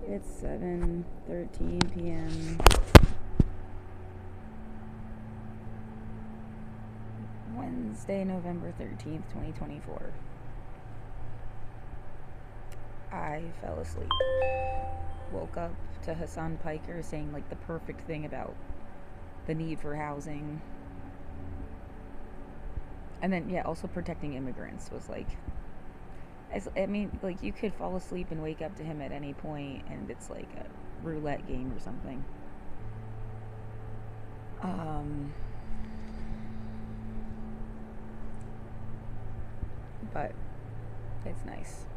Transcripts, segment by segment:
It's 7:13 p.m. Wednesday, November 13th, 2024. I fell asleep. Woke up to Hassan Piker saying like the perfect thing about the need for housing. And then yeah, also protecting immigrants was like I mean, like you could fall asleep and wake up to him at any point and it's like a roulette game or something. But it's nice.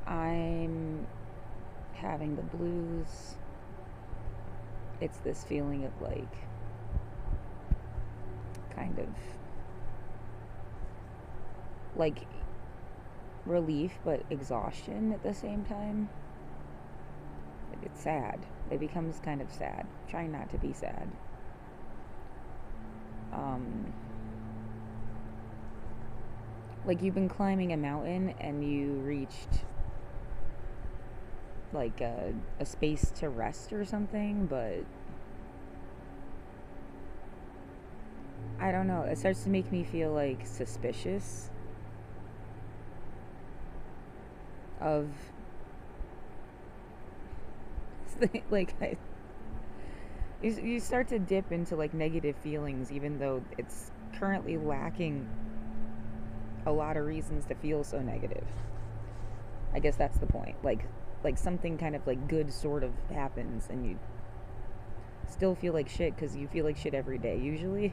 I'm having the blues. It's this feeling of like kind of like relief but exhaustion at the same time. It's sad. It becomes kind of sad. Trying not to be sad. Like you've been climbing a mountain and you reached like a space to rest or something, but I don't know. It starts to make me feel like suspicious of like you start to dip into like negative feelings even though it's currently lacking a lot of reasons to feel so negative. I guess that's the point. Like something kind of like good sort of happens and you still feel like shit because you feel like shit every day usually.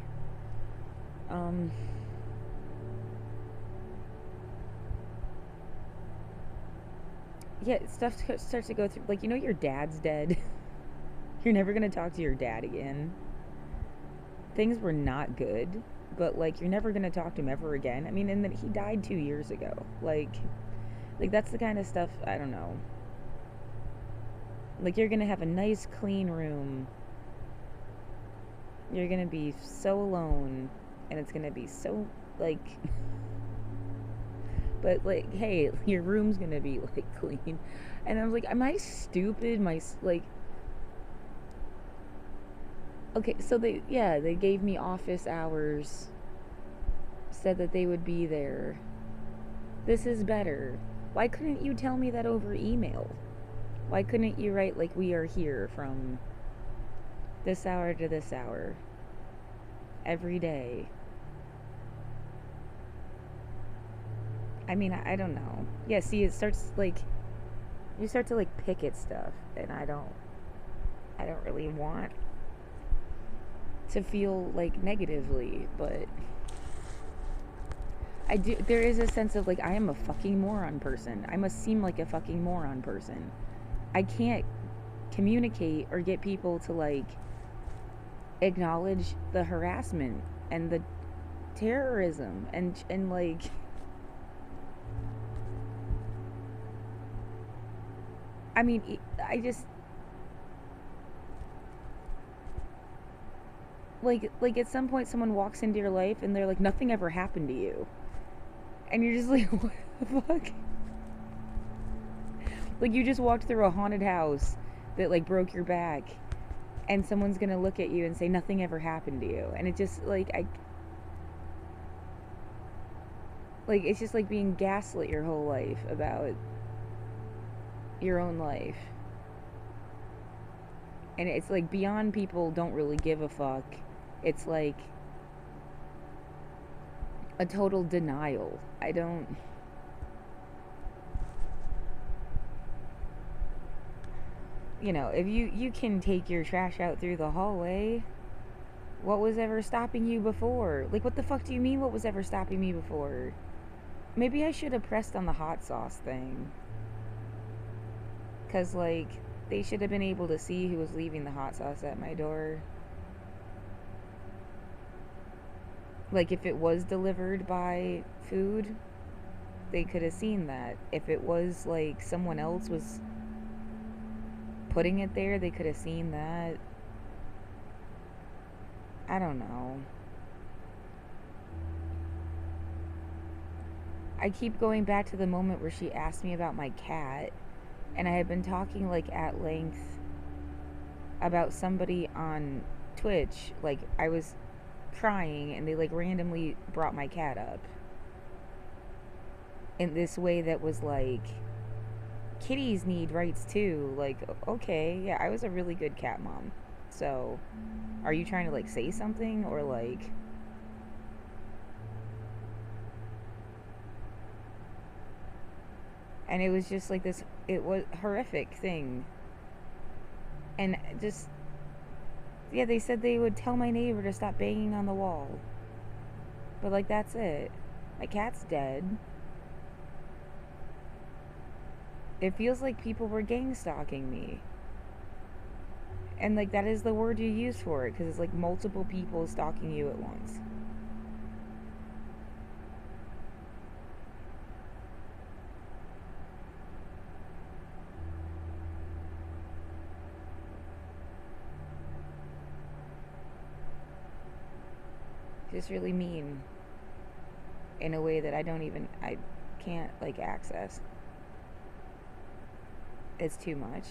Yeah, stuff starts to go through. Like, you know, your dad's dead. You're never gonna talk to your dad again. Things were not good, but like, you're never gonna talk to him ever again. I mean, and then he died 2 years ago. Like that's the kind of stuff I don't know. Like, you're gonna have a nice, clean room. You're gonna be so alone, and it's gonna be so like. But like, hey, your room's gonna be like clean, and I was like, am I stupid? My like, okay, so they gave me office hours, said that they would be there. This is better. Why couldn't you tell me that over email? Why couldn't you write like we are here from this hour to this hour every day? I mean, I don't know. Yeah, see, it starts like you start to like pick at stuff, and I don't really want to feel like negatively, but I do. There is a sense of like I am a fucking moron person. I must seem like a fucking moron person. I can't communicate or get people to like acknowledge the harassment and the terrorism and like I mean, I just like at some point someone walks into your life and they're like nothing ever happened to you. And you're just like what the fuck? Like you just walked through a haunted house that like broke your back and someone's going to look at you and say nothing ever happened to you. And it just like it's just like being gaslit your whole life about your own life. And it's like beyond people don't really give a fuck. It's like a total denial. I don't. You know, if you can take your trash out through the hallway, what was ever stopping you before? Like, what the fuck do you mean? What was ever stopping me before? Maybe I should have pressed on the hot sauce thing. Cause like they should have been able to see who was leaving the hot sauce at my door. Like if it was delivered by food, they could have seen that. If it was like someone else was putting it there, they could have seen that. I don't know. I keep going back to the moment where she asked me about my cat And I had been talking like at length about somebody on Twitch. Like I was crying and they like randomly brought my cat up in this way that was like, kitties need rights too. Like, okay, yeah, I was a really good cat mom. So, are you trying to like say something or like. And it was just like this, it was horrific thing. And just, yeah, they said they would tell my neighbor to stop banging on the wall. But like, that's it. My cat's dead. It feels like people were gang stalking me. And like, that is the word you use for it, because it's like multiple people stalking you at once. Just really mean in a way that I can't like access. It's too much.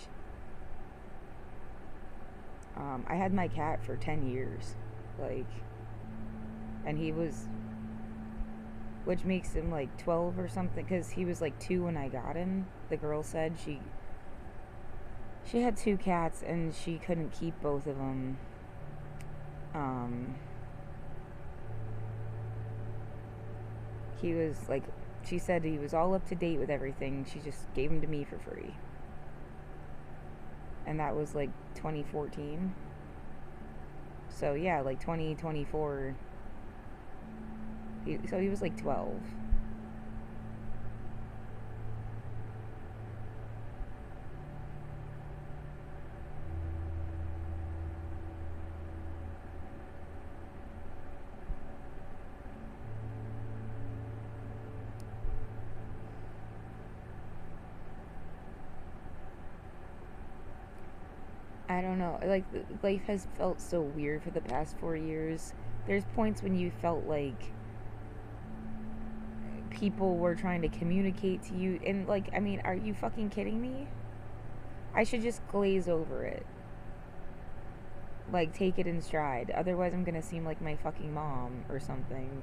I had my cat for 10 years, like, and he was, which makes him like 12 or something, because he was like 2 when I got him. The girl said she had 2 cats and she couldn't keep both of them. He was like, she said he was all up to date with everything. She just gave him to me for free. And that was like 2014. So yeah, like 2024. So he was like 12. I don't know. Like, life has felt so weird for the past 4 years. There's points when you felt like people were trying to communicate to you. And, like, I mean, are you fucking kidding me? I should just glaze over it. Like, take it in stride. Otherwise, I'm gonna seem like my fucking mom or something.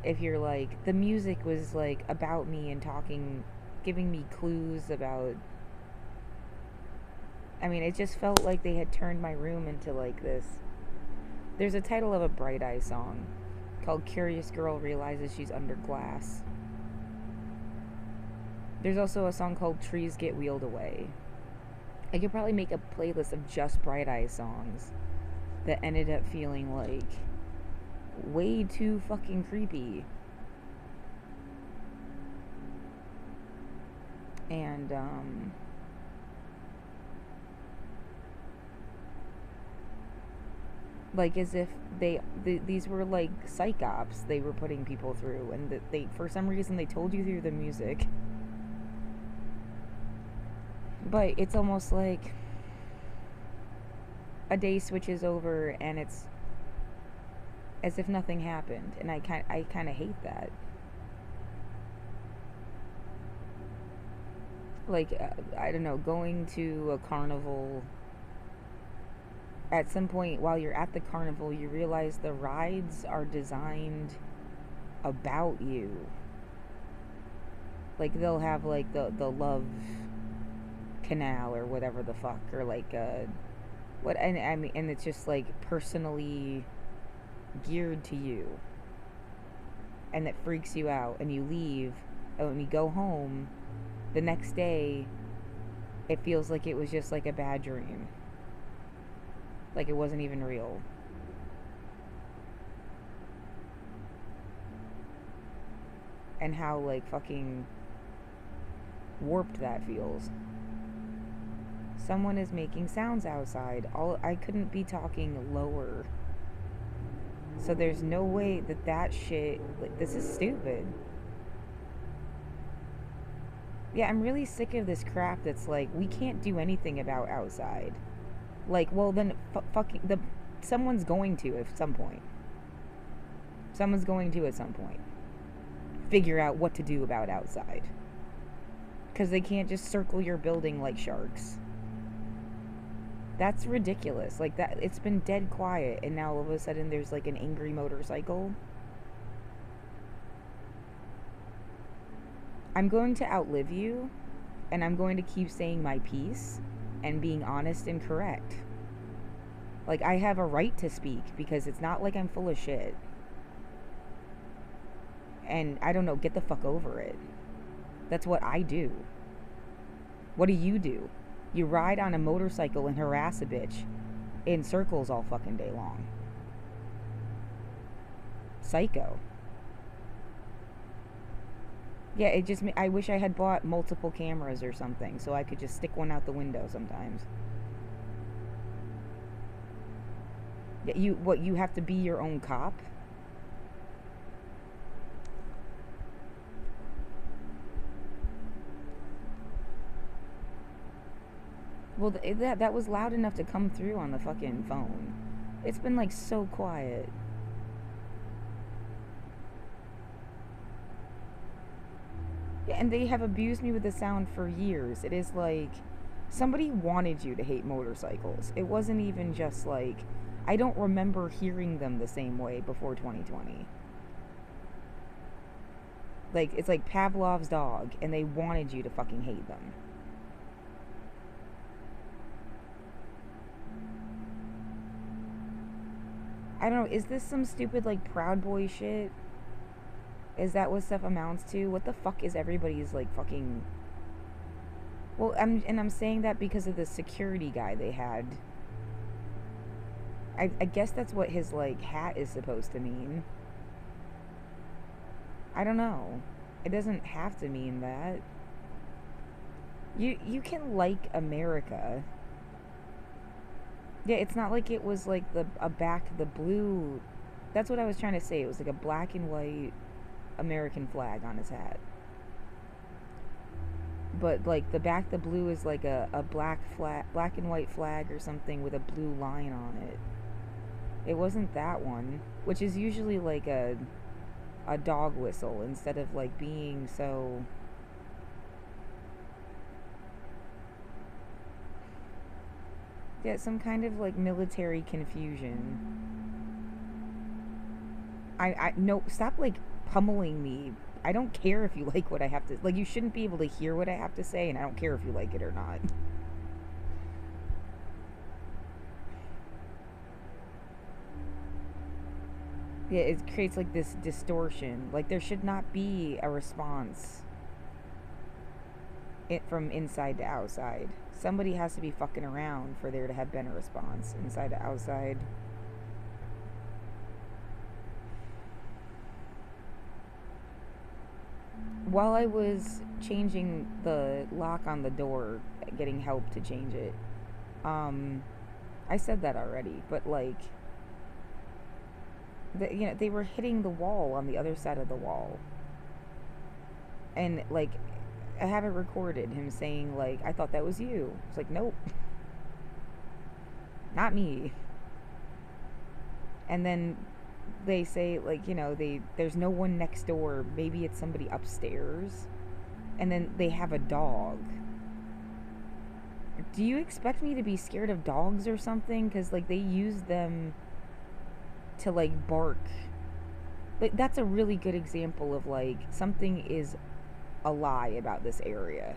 If you're like, the music was like about me and talking, giving me clues about. I mean, it just felt like they had turned my room into like this. There's a title of a Bright Eye song called Curious Girl Realizes She's Under Glass. There's also a song called Trees Get Wheeled Away. I could probably make a playlist of just Bright Eye songs that ended up feeling like way too fucking creepy. And, like as if these were like psych ops they were putting people through, and that they, for some reason, they told you through the music. But it's almost like a day switches over and it's as if nothing happened, and I kind of hate that. Like, I don't know, going to a carnival. At some point while you're at the carnival, you realize the rides are designed about you. Like, they'll have like the love canal or whatever the fuck, or like what, and I mean, and it's just like personally geared to you, and that freaks you out, and you leave, and when you go home the next day, it feels like it was just like a bad dream, like it wasn't even real. And how like fucking warped that feels. Someone is making sounds outside. All I couldn't be talking lower. So there's no way that shit, like, this is stupid. Yeah, I'm really sick of this crap that's like, we can't do anything about outside. Like, well then fucking someone's going to at some point. Someone's going to at some point figure out what to do about outside. Because they can't just circle your building like sharks. That's ridiculous. Like, that, it's been dead quiet, and now all of a sudden there's like an angry motorcycle. I'm going to outlive you, and I'm going to keep saying my piece and being honest and correct. Like, I have a right to speak because it's not like I'm full of shit. And I don't know, get the fuck over it. That's what I do. What do? You ride on a motorcycle and harass a bitch in circles all fucking day long. Psycho. Yeah, it just, I wish I had bought multiple cameras or something so I could just stick one out the window sometimes. Yeah, you have to be your own cop? Well, that was loud enough to come through on the fucking phone. It's been like so quiet. Yeah, and they have abused me with the sound for years. It is like somebody wanted you to hate motorcycles. It wasn't even just like, I don't remember hearing them the same way before 2020. Like, it's like Pavlov's dog, and they wanted you to fucking hate them. I don't know, is this some stupid, like, Proud Boy shit? Is that what stuff amounts to? What the fuck is everybody's, like, fucking... Well, I'm saying that because of the security guy they had. I guess that's what his, like, hat is supposed to mean. I don't know. It doesn't have to mean that. You can like America. Yeah, it's not like it was like the blue. That's what I was trying to say. It was like a black and white American flag on his hat. But like the blue is like a black and white flag or something with a blue line on it. It wasn't that one, which is usually like a dog whistle instead of like being so... Yeah, some kind of like military confusion. No, stop like pummeling me. I don't care if you like what I have to, like, you shouldn't be able to hear what I have to say, and I don't care if you like it or not. Yeah, it creates like this distortion. Like, there should not be a response from inside to outside. Somebody has to be fucking around for there to have been a response inside to outside. While I was changing the lock on the door, getting help to change it, I said that already, but like, they were hitting the wall on the other side of the wall. And like, I have it recorded, him saying like, I thought that was you. It's like, nope. Not me. And then they say like, there's no one next door, maybe it's somebody upstairs. And then they have a dog. Do you expect me to be scared of dogs or something? Because like, they use them to like bark. Like, that's a really good example of like, something is a lie about this area.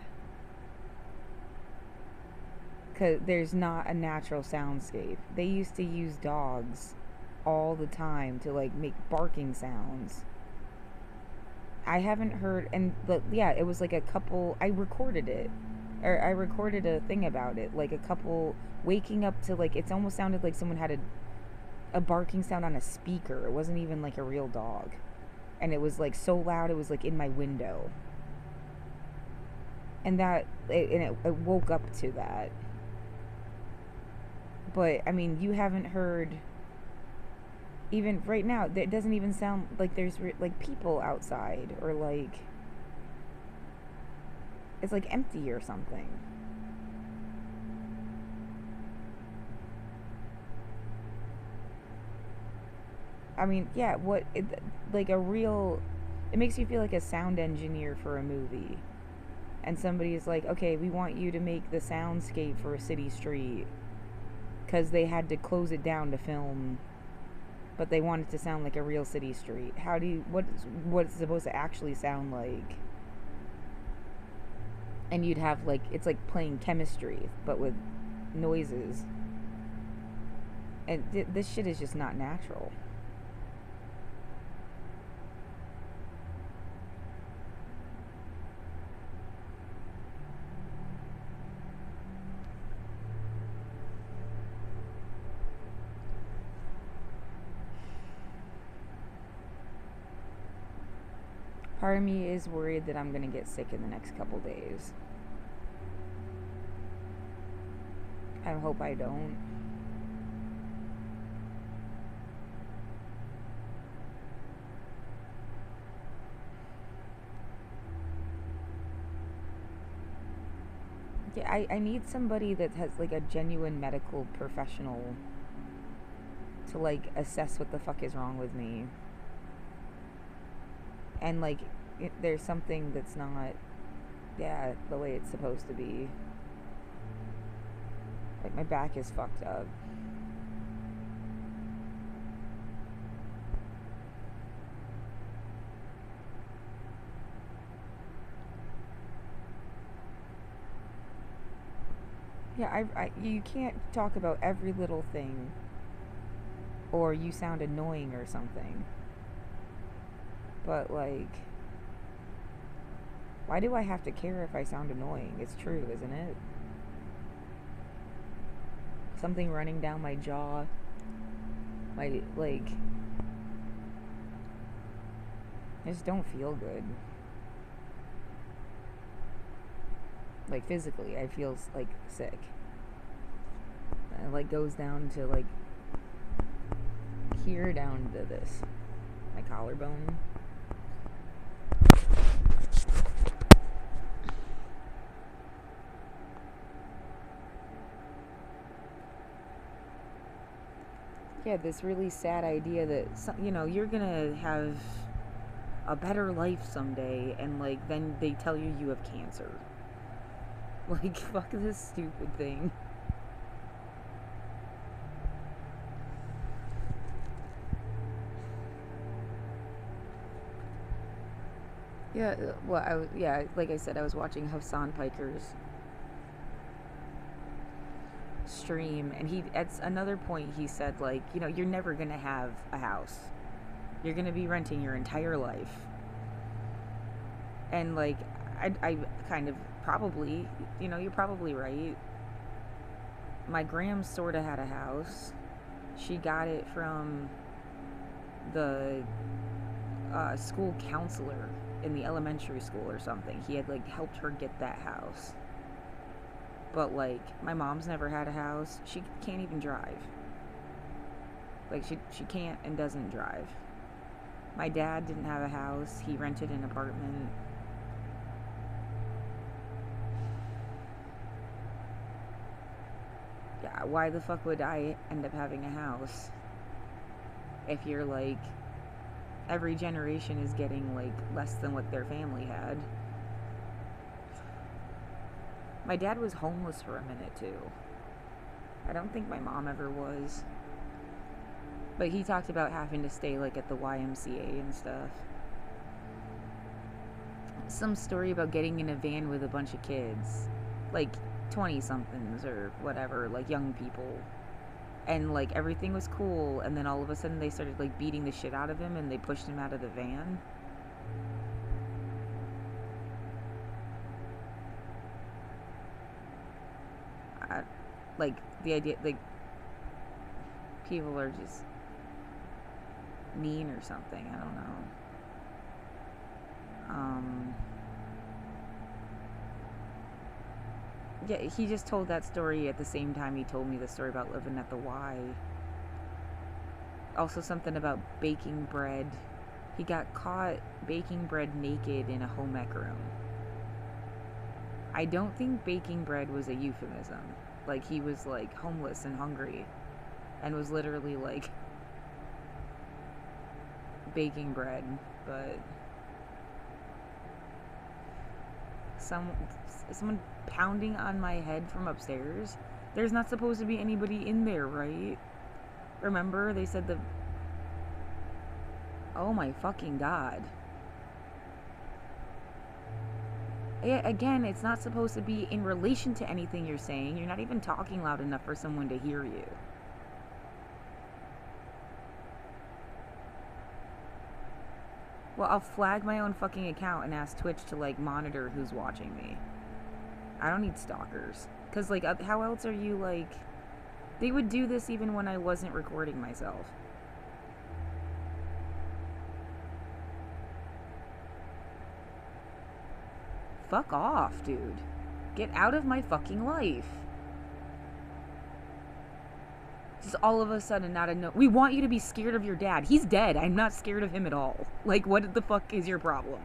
Because there's not a natural soundscape. They used to use dogs all the time to like make barking sounds. I haven't heard, and yeah, it was like a couple, I recorded it, or I recorded a thing about it, like a couple waking up to like, it almost sounded like someone had a barking sound on a speaker. It wasn't even like a real dog, and it was like so loud it was like in my window, and it woke up to that. But I mean, you haven't heard, even right now, it doesn't even sound like there's like people outside, or like it's like empty or something. I mean, yeah, like a real, it makes you feel like a sound engineer for a movie. and somebody's like, okay, we want you to make the soundscape for a city street, because they had to close it down to film, but they want it to sound like a real city street. How do you, what's supposed to actually sound like? And you'd have like, it's like playing chemistry but with noises, and this shit is just not natural. Part of me is worried that I'm gonna get sick in the next couple days. I hope I don't. Yeah, I need somebody that has like a genuine medical professional to like assess what the fuck is wrong with me. And like, there's something that's not, yeah, the way it's supposed to be. Like, my back is fucked up. Yeah, you can't talk about every little thing, or you sound annoying or something. But like, why do I have to care if I sound annoying? It's true, isn't it? Something running down my jaw, my, like, I just don't feel good. Like, physically, I feel like sick. And it like goes down to like here, down to this, my collarbone. Yeah, this really sad idea that, you know, you're gonna have a better life someday, and like then they tell you you have cancer. Like, fuck this stupid thing. Yeah, well, yeah, like I said, I was watching Hassan Piker's stream, and he, at another point, he said, like, you know, you're never gonna have a house. You're gonna be renting your entire life. And, like, I kind of probably, you know, you're probably right. My gram sort of had a house. She got it from the school counselor in the elementary school or something. He had like helped her get that house. But like, my mom's never had a house. She can't even drive. Like, she can't and doesn't drive. My dad didn't have a house. He rented an apartment. Yeah, why the fuck would I end up having a house if you're like, every generation is getting like less than what their family had? My dad was homeless for a minute too. I don't think my mom ever was. But he talked about having to stay like at the YMCA and stuff. Some story about getting in a van with a bunch of kids. Like 20 somethings or whatever, like young people. And like everything was cool, and then all of a sudden they started like beating the shit out of him and they pushed him out of the van. Like, the idea, like, people are just mean or something. I don't know. Yeah, he just told that story at the same time he told me the story about living at the Y. Also, something about baking bread. He got caught baking bread naked in a home ec room. I don't think baking bread was a euphemism. Like, he was like homeless and hungry and was literally like baking bread. But someone pounding on my head from upstairs. There's not supposed to be anybody in there, right? Remember, they said the... Oh my fucking god. Yeah, again, it's not supposed to be in relation to anything you're saying. You're not even talking loud enough for someone to hear you. Well, I'll flag my own fucking account and ask Twitch to, like, monitor who's watching me. I don't need stalkers. Because, like, how else are you, like... They would do this even when I wasn't recording myself. Fuck off, dude. Get out of my fucking life. Just all of a sudden, out of no... We want you to be scared of your dad. He's dead. I'm not scared of him at all. Like, what the fuck is your problem?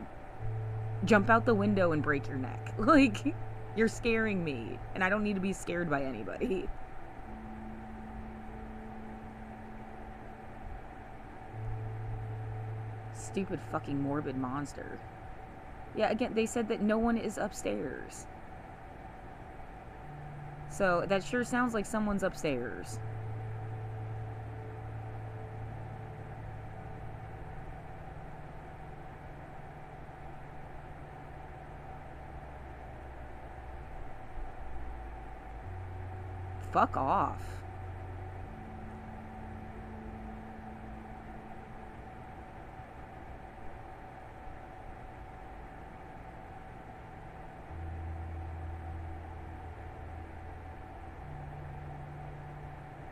Jump out the window and break your neck. Like, you're scaring me. And I don't need to be scared by anybody. Stupid fucking morbid monster. Yeah, again, they said that no one is upstairs. So, that sure sounds like someone's upstairs. Fuck off.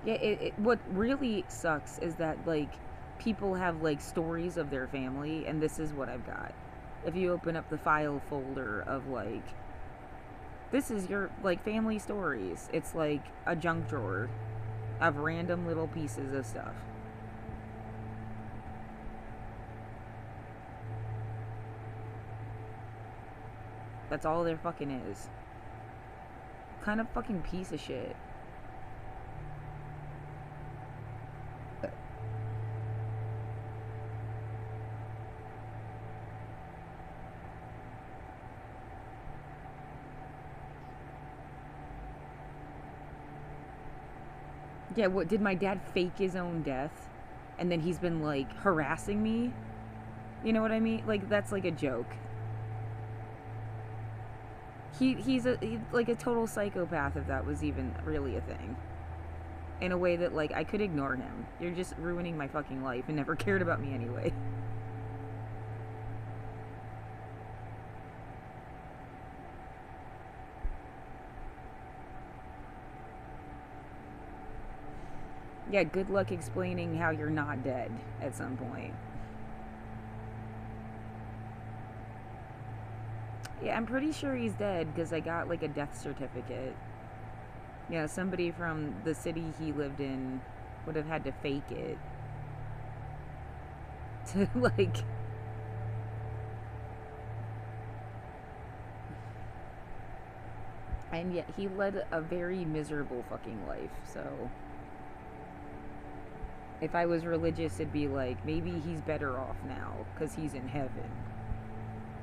Yeah, what really sucks is that, like, people have, like, stories of their family, and this is what I've got. If you open up the file folder of, like, this is your, like, family stories. It's, like, a junk drawer of random little pieces of stuff. That's all there fucking is. Kind of fucking piece of shit. Yeah, what, did my dad fake his own death? And then he's been, like, harassing me? You know what I mean? Like, that's like a joke. He's like a total psychopath, if that was even really a thing. In a way that, like, I could ignore him. You're just ruining my fucking life and never cared about me anyway. Yeah, good luck explaining how you're not dead at some point. Yeah, I'm pretty sure he's dead because I got, like, a death certificate. Yeah, somebody from the city he lived in would have had to fake it. To, like... And yet, he led a very miserable fucking life, so... If I was religious, it'd be like, maybe he's better off now, because he's in heaven.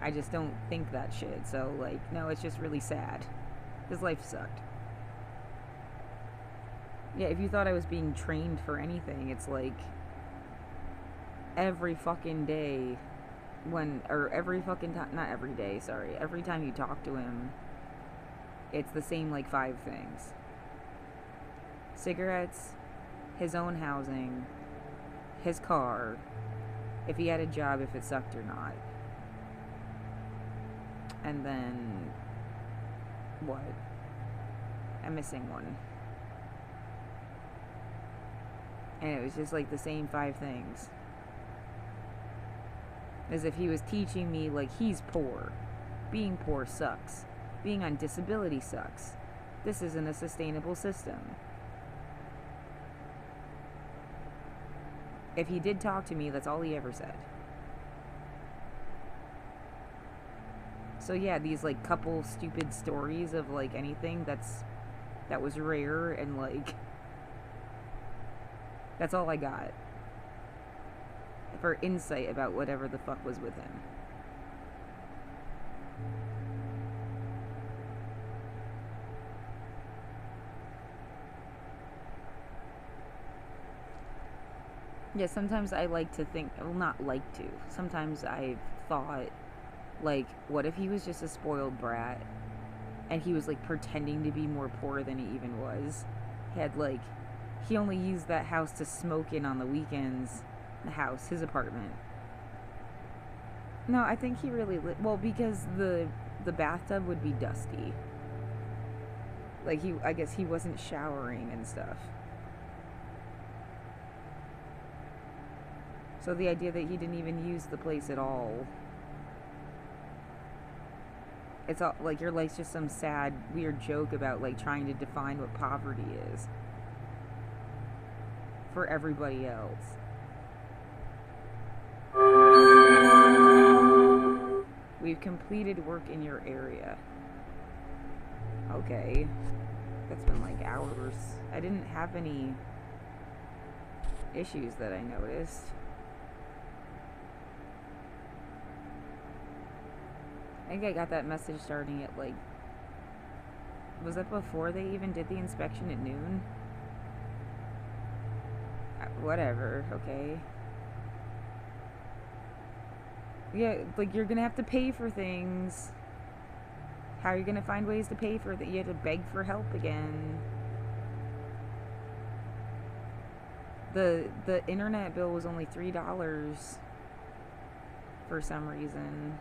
I just don't think that shit, so, like, no, it's just really sad. His life sucked. Yeah, if you thought I was being trained for anything, it's like... Every fucking day... every fucking time... Not every day, sorry. Every time you talk to him, it's the same, like, 5 things. Cigarettes... his own housing, his car, if he had a job, if it sucked or not. And then... what? I'm missing one. And it was just like the same 5 things. As if he was teaching me, like, he's poor. Being poor sucks. Being on disability sucks. This isn't a sustainable system. If he did talk to me, that's all he ever said. So yeah, these, like, couple stupid stories of, like, anything that was rare, and, like, that's all I got for insight about whatever the fuck was with him. Yeah, sometimes I like to think, well, not like to. Sometimes I've thought, like, what if he was just a spoiled brat and he was, like, pretending to be more poor than he even was? He had, like, he only used that house to smoke in on the weekends. The house, his apartment. No, I think he really well, because the bathtub would be dusty. Like, I guess he wasn't showering and stuff. So the idea that he didn't even use the place at all. It's all like your life's just some sad, weird joke about like trying to define what poverty is for everybody else. We've completed work in your area. Okay. That's been like hours. I didn't have any issues that I noticed. I think I got that message starting at like, was that before they even did the inspection at noon? Whatever, okay. Yeah, like you're gonna have to pay for things. How are you gonna find ways to pay for that? You have to beg for help again. The internet bill was only $3 for some reason.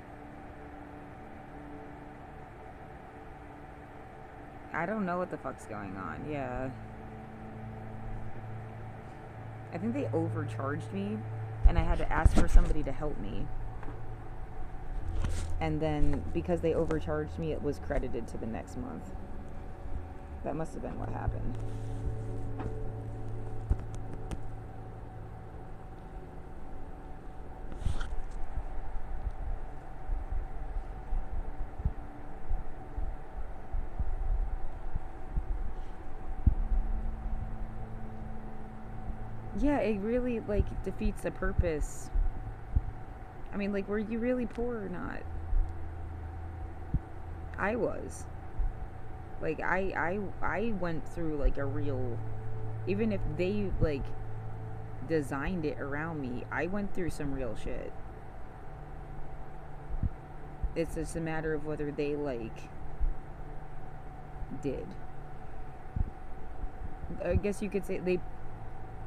I don't know what the fuck's going on. Yeah. I think they overcharged me and I had to ask for somebody to help me. And then because they overcharged me, it was credited to the next month. That must have been what happened. Yeah, it really like defeats the purpose. I mean, like, were you really poor or not? I was. Like, I went through like a real, even if they like designed it around me, I went through some real shit. It's just a matter of whether they like did. I guess you could say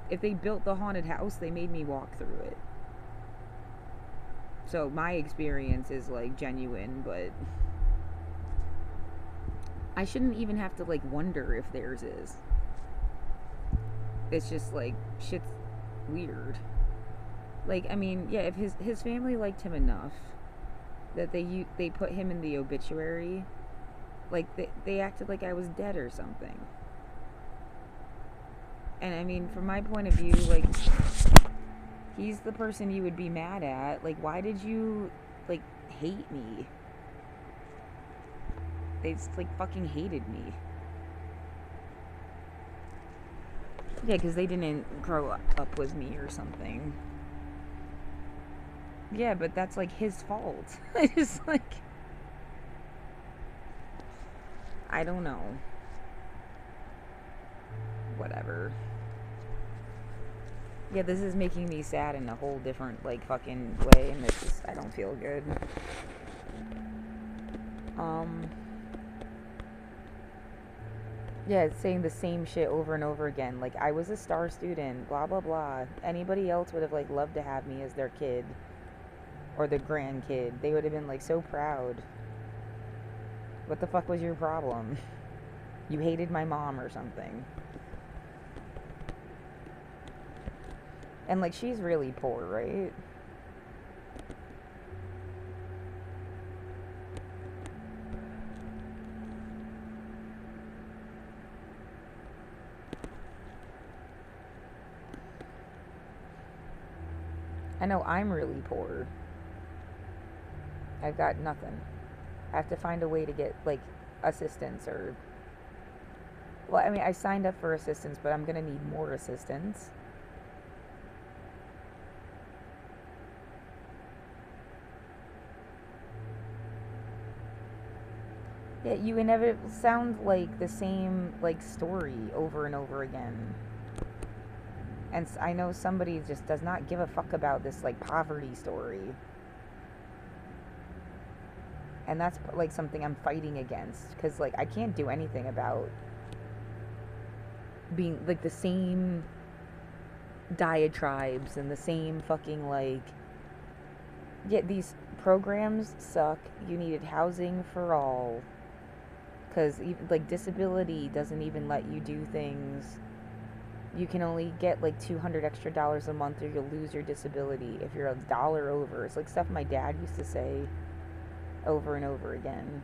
if they built the haunted house, they made me walk through it. So my experience is like genuine, but I shouldn't even have to like wonder if theirs is. It's just like shit's weird. Like, I mean, yeah, if his family liked him enough that they put him in the obituary, like they acted like I was dead or something. And I mean, from my point of view, like, he's the person you would be mad at. Like, why did you like hate me? They just like fucking hated me. Yeah, because they didn't grow up with me or something. Yeah, but that's like his fault. It's like, I don't know. Whatever. Yeah, this is making me sad in a whole different like fucking way, and it's just, I don't feel good. Yeah, it's saying the same shit over and over again. Like, I was a star student, blah blah blah. Anybody else would have like loved to have me as their kid or their grandkid. They would have been like so proud. What the fuck was your problem? You hated my mom or something. And like, she's really poor, right? I know I'm really poor. I've got nothing. I have to find a way to get like assistance or, well, I mean, I signed up for assistance, but I'm gonna need more assistance. Yeah, you inevitably sound like the same like story over and over again. And I know somebody just does not give a fuck about this, like, poverty story. And that's, like, something I'm fighting against. Because, like, I can't do anything about being, like, the same diatribes and the same fucking, like, yeah, these programs suck. You needed housing for all. Because, like, disability doesn't even let you do things. You can only get, like, $200 extra a month or you'll lose your disability if you're $1 over. It's like stuff my dad used to say over and over again.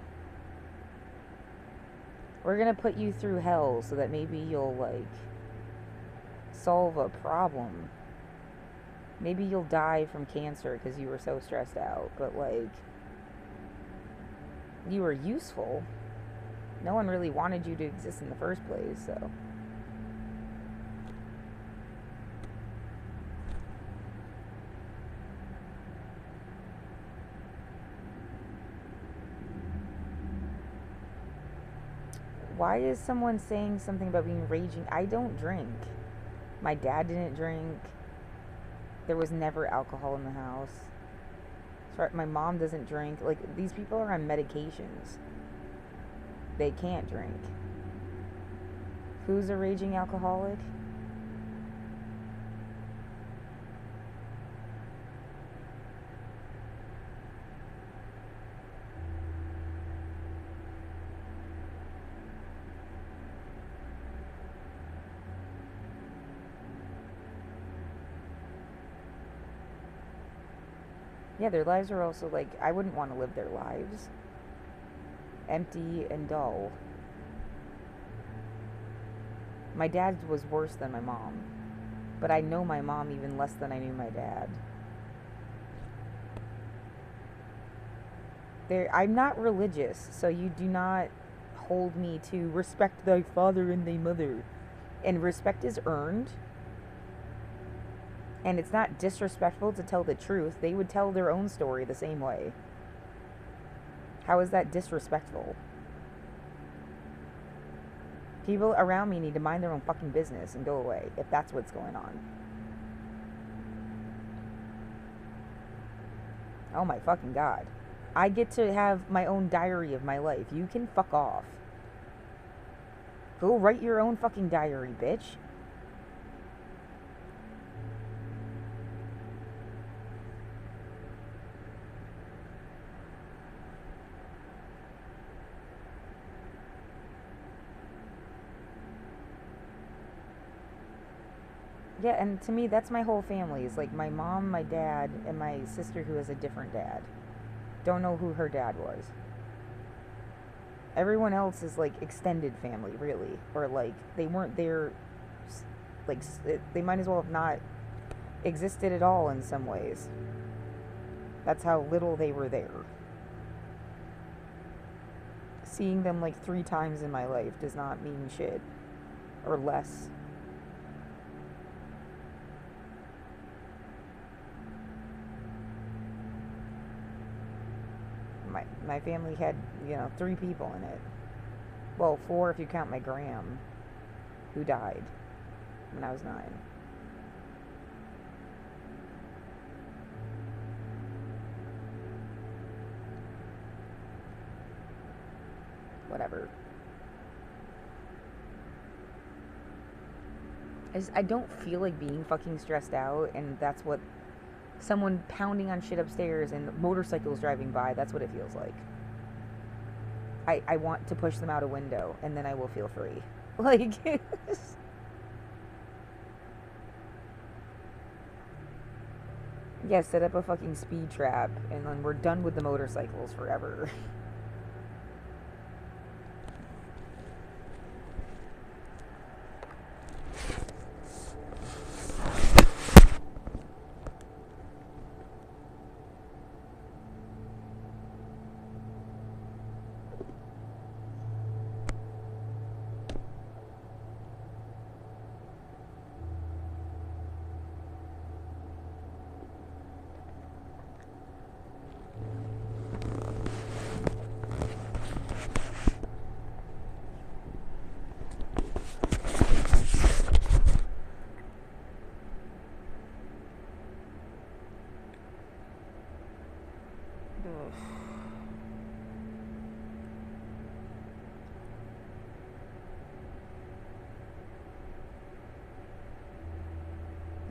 We're gonna put you through hell so that maybe you'll, like, solve a problem. Maybe you'll die from cancer because you were so stressed out, but, like, you were useful. No one really wanted you to exist in the first place, so. Why is someone saying something about being raging? I don't drink. My dad didn't drink. There was never alcohol in the house. My mom doesn't drink. Like, these people are on medications. They can't drink. Who's a raging alcoholic? Yeah, their lives are also, like, I wouldn't want to live their lives. Empty and dull. My dad was worse than my mom. But I know my mom even less than I knew my dad. I'm not religious, so you do not hold me to respect thy father and thy mother. And respect is earned. And it's not disrespectful to tell the truth. They would tell their own story the same way. How is that disrespectful? People around me need to mind their own fucking business and go away if that's what's going on. Oh my fucking God. I get to have my own diary of my life. You can fuck off. Go write your own fucking diary, bitch. Yeah, and to me, that's my whole family. It's like my mom, my dad, and my sister who has a different dad. Don't know who her dad was. Everyone else is like extended family, really. Or like they weren't there, like they might as well have not existed at all in some ways. That's how little they were there. Seeing them like 3 times in my life does not mean shit. Or less. My family had, 3 people in it. Well, 4 if you count my gram, who died when I was 9. Whatever. I don't feel like being fucking stressed out, and that's what someone pounding on shit upstairs and motorcycles driving by, that's what it feels like. I want to push them out a window, and then I will feel free. Like, yeah, set up a fucking speed trap, and then we're done with the motorcycles forever.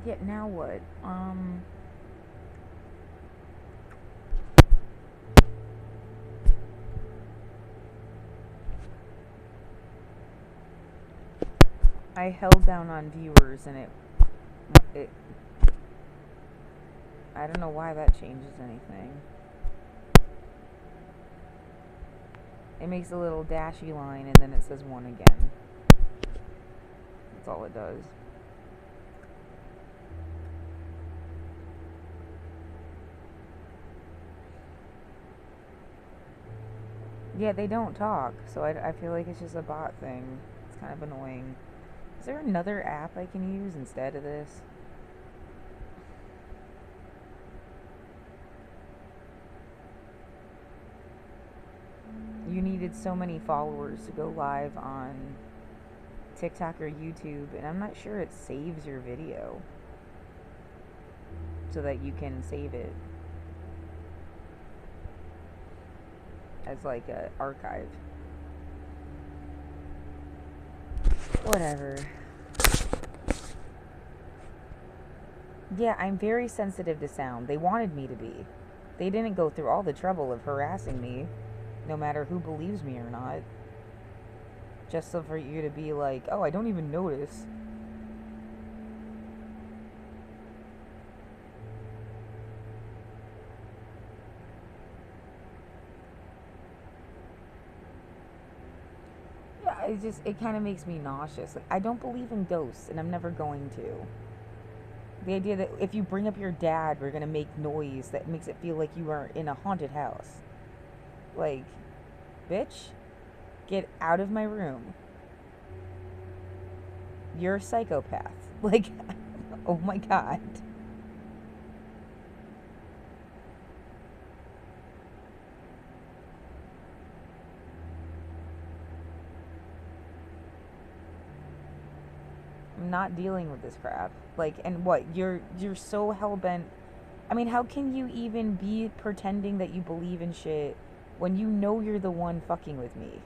Yeah, now what? I held down on viewers and it I don't know why that changes anything. It makes a little dashy line and then it says 1 again. That's all it does. Yeah, they don't talk, so I feel like it's just a bot thing. It's kind of annoying. Is there another app I can use instead of this? You needed so many followers to go live on TikTok or YouTube, and I'm not sure it saves your video so that you can save it as like a archive. Whatever. Yeah, I'm very sensitive to sound. They wanted me to be. They didn't go through all the trouble of harassing me, no matter who believes me or not. Just so for you to be like, oh, I don't even notice. Yeah, it kind of makes me nauseous. Like, I don't believe in ghosts, and I'm never going to. The idea that if you bring up your dad, we're gonna make noise that makes it feel like you are in a haunted house. Like, bitch, get out of my room. You're a psychopath. Like, oh my god. I'm not dealing with this crap. Like, and what? You're so hell-bent. I mean, how can you even be pretending that you believe in shit when you know you're the one fucking with me?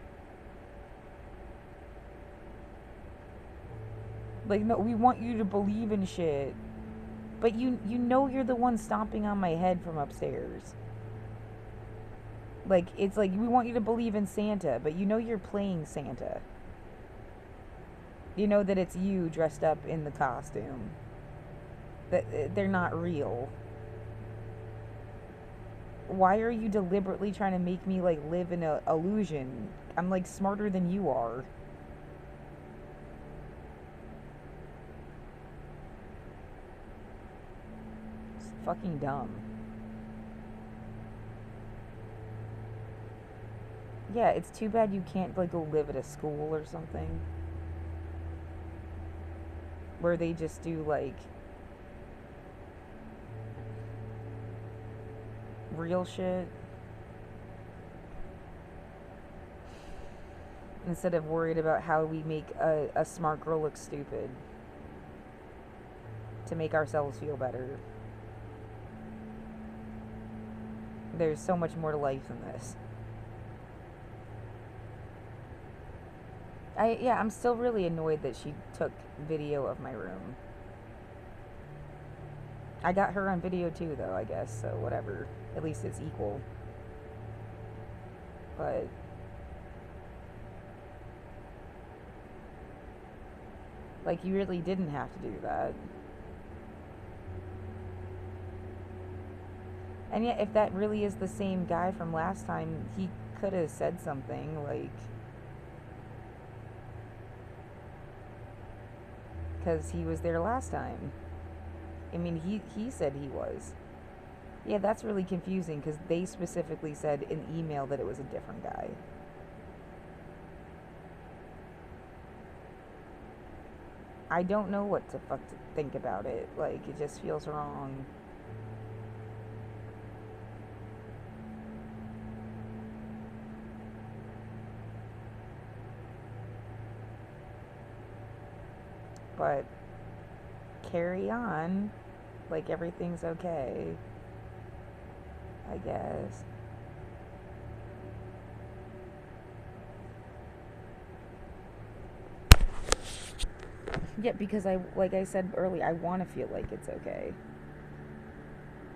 Like, no, we want you to believe in shit, but you know you're the one stomping on my head from upstairs. Like, it's like we want you to believe in Santa, but you know you're playing Santa. You know that it's you dressed up in the costume. That they're not real. Why are you deliberately trying to make me like live in a illusion? I'm like smarter than you are. It's fucking dumb. Yeah, it's too bad you can't like go live at a school or something where they just do like real shit instead of worried about how we make a smart girl look stupid to make ourselves feel better. There's so much more to life than this. I'm still really annoyed that she took video of my room. I got her on video too, though, I guess, so whatever. At least it's equal. But like, you really didn't have to do that. And yet, if that really is the same guy from last time, he could have said something like, because he was there last time. I mean, he said he was. Yeah, that's really confusing because they specifically said in email that it was a different guy. I don't know what to fuck to think about it. Like, it just feels wrong. But carry on like everything's okay, I guess. Yeah, because like I said earlier, I want to feel like it's okay.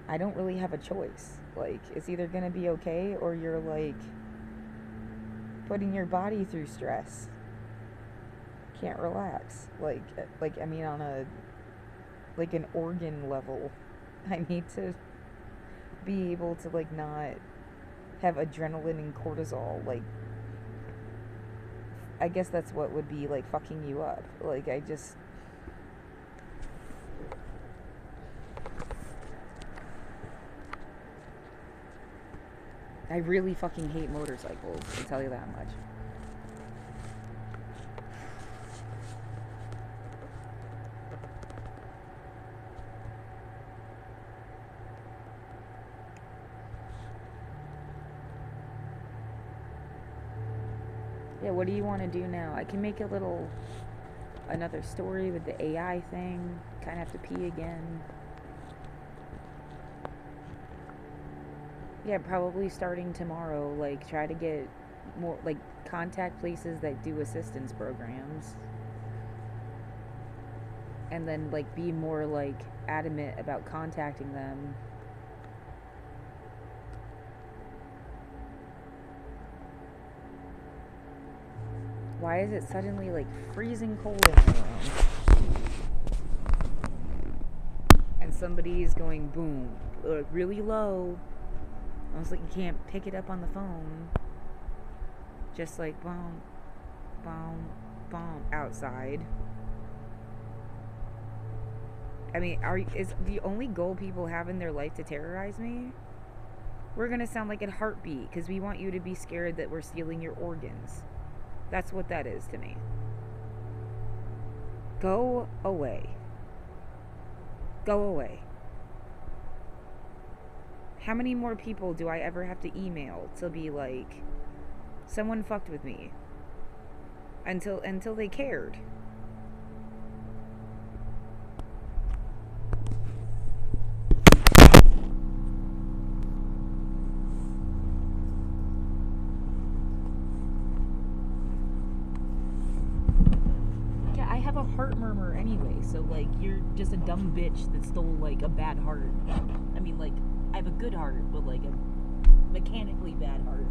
I don't really have a choice. Like, it's either gonna be okay or you're like putting your body through stress. Can't relax. Like I mean, on a like an organ level, I need to be able to like not have adrenaline and cortisol. Like, I guess that's what would be like fucking you up. Like, I really fucking hate motorcycles, I'll tell you that much. Yeah, what do you want to do now? I can make another story with the AI thing. Kind of have to pee again. Yeah, probably starting tomorrow, like try to get more, like contact places that do assistance programs. And then like be more like adamant about contacting them. Why is it suddenly like freezing cold in the room? And somebody's going boom, really low. Almost like you can't pick it up on the phone. Just like boom, boom, boom outside. I mean, is the only goal people have in their life to terrorize me? We're gonna sound like a heartbeat because we want you to be scared that we're stealing your organs. That's what that is to me. Go away. Go away. How many more people do I ever have to email to be like, someone fucked with me? Until they cared. Yeah, I have a heart murmur anyway, so like you're just a dumb bitch that stole like a bad heart. I mean, like, I have a good heart, but like a mechanically bad heart.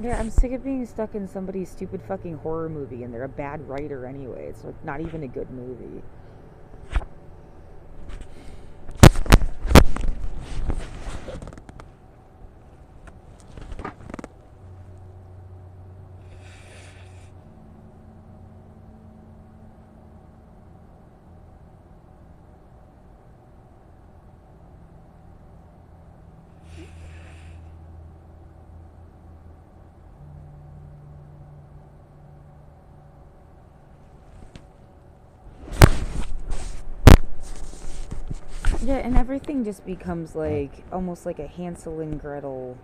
Yeah, I'm sick of being stuck in somebody's stupid fucking horror movie and they're a bad writer anyway. It's like not even a good movie. Yeah, and everything just becomes like almost like a Hansel and Gretel.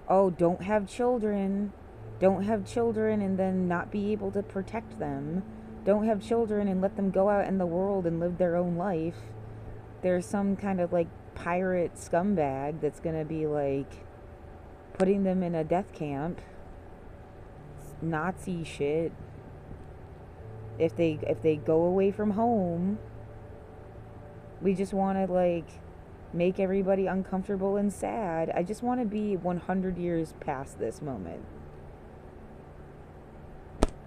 Oh, don't have children. Don't have children and then not be able to protect them. Don't have children and let them go out in the world and live their own life. There's some kind of like pirate scumbag that's gonna be like putting them in a death camp. Nazi shit. If they go away from home, we just want to like make everybody uncomfortable and sad. I just want to be 100 years past this moment.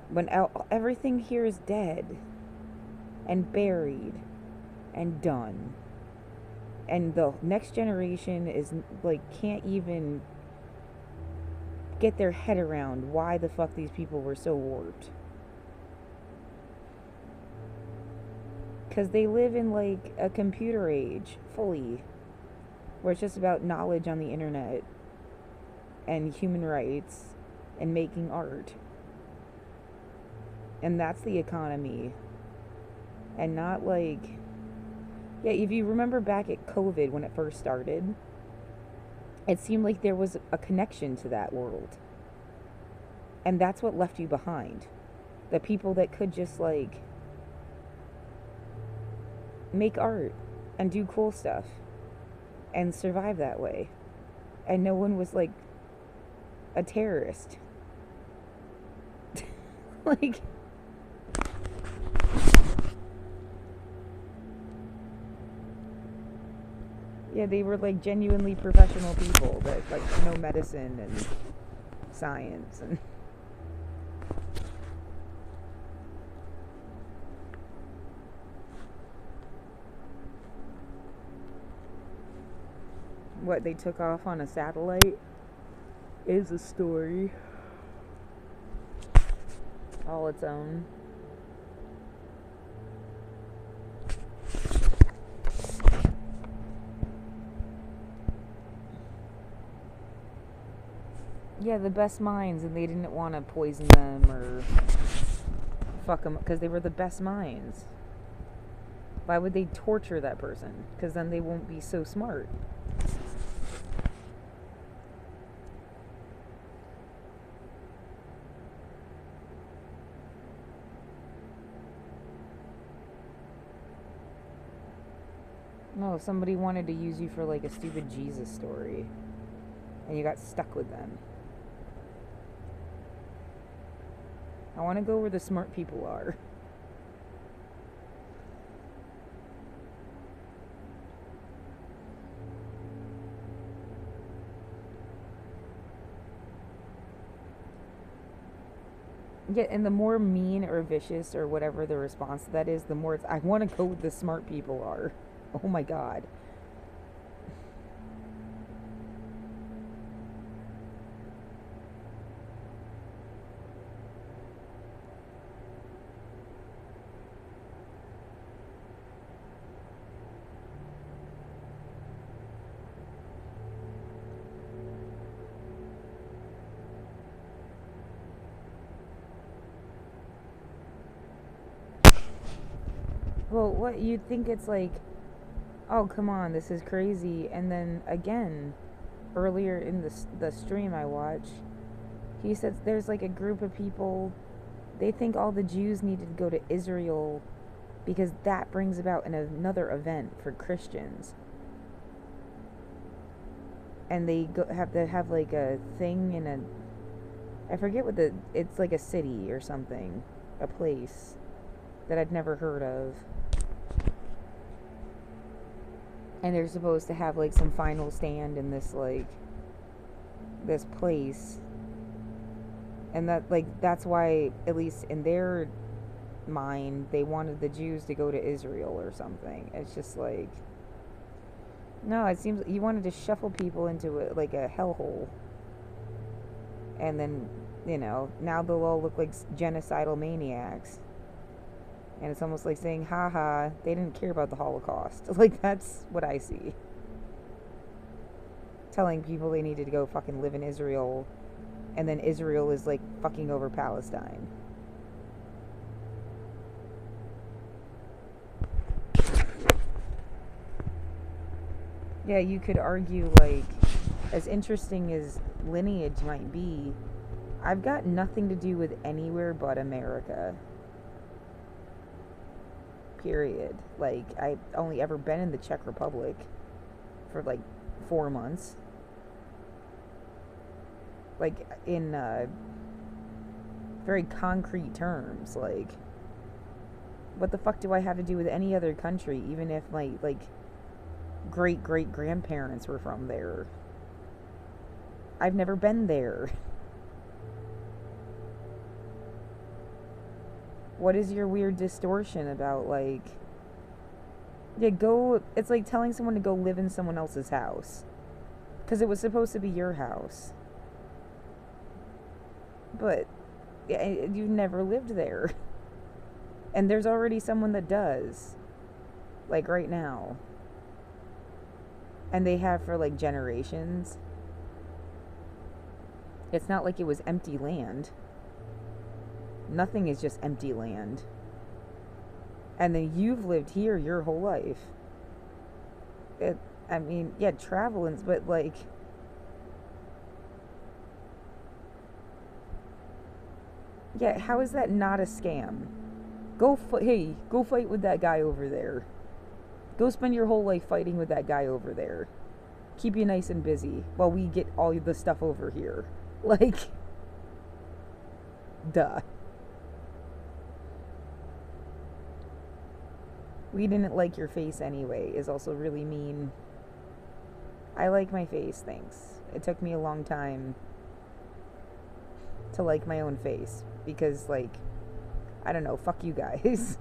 When everything here is dead and buried and done. And the next generation is like can't even get their head around why the fuck these people were so warped. Because they live in like a computer age fully, where it's just about knowledge on the internet and human rights and making art. And that's the economy. And not like, yeah, if you remember back at COVID when it first started, it seemed like there was a connection to that world. And that's what left you behind. The people that could just like make art and do cool stuff and survive that way. And no one was like a terrorist. Like, yeah, they were like genuinely professional people that like know medicine and science and what they took off on a satellite is a story all its own. Yeah, the best minds, and they didn't want to poison them or fuck them because they were the best minds. Why would they torture that person? Because then they won't be so smart. No, if somebody wanted to use you for like a stupid Jesus story and you got stuck with them. I want to go where the smart people are. Yeah, and the more mean or vicious or whatever the response to that is, the more it's, I want to go where the smart people are. Oh my god. Well, what you'd think it's like, oh come on, this is crazy, and then again, earlier in the stream I watched, he said there's like a group of people, they think all the Jews needed to go to Israel because that brings about another event for Christians, and they have to have like a thing in a, I forget what it's like a city or something, a place that I'd never heard of. And they're supposed to have like some final stand in this like this place. And that like that's why, at least in their mind, they wanted the Jews to go to Israel or something. It's just like, no, it seems you wanted to shuffle people into like a hellhole. And then, you know, now they'll all look like genocidal maniacs. And it's almost like saying, haha, they didn't care about the Holocaust. Like, that's what I see. Telling people they needed to go fucking live in Israel, and then Israel is like fucking over Palestine. Yeah, you could argue, like, as interesting as lineage might be, I've got nothing to do with anywhere but America. Period. Like, I've only ever been in the Czech Republic for like 4 months. Like, in very concrete terms. Like, what the fuck do I have to do with any other country, even if my, like, great great grandparents were from there? I've never been there. What is your weird distortion about, like, yeah, go, it's like telling someone to go live in someone else's house because it was supposed to be your house, but yeah, you've never lived there. And there's already someone that does, like, right now, and they have for like generations. It's not like it was empty land. Nothing is just empty land. And then you've lived here your whole life. It, I mean, yeah, traveling, but like, yeah, how is that not a scam? Hey, go fight with that guy over there. Go spend your whole life fighting with that guy over there. Keep you nice and busy while we get all the stuff over here. Like, duh. We didn't like your face anyway is also really mean. I like my face, thanks. It took me a long time to like my own face because, like, I don't know, fuck you guys.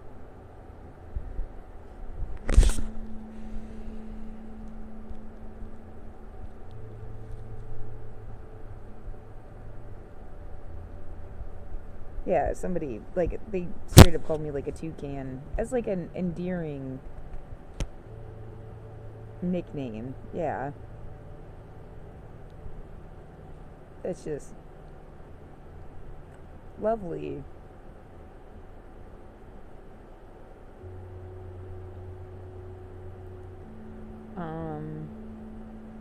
Yeah, somebody, like, they straight up called me like a toucan as like an endearing nickname. Yeah. It's just lovely. Um,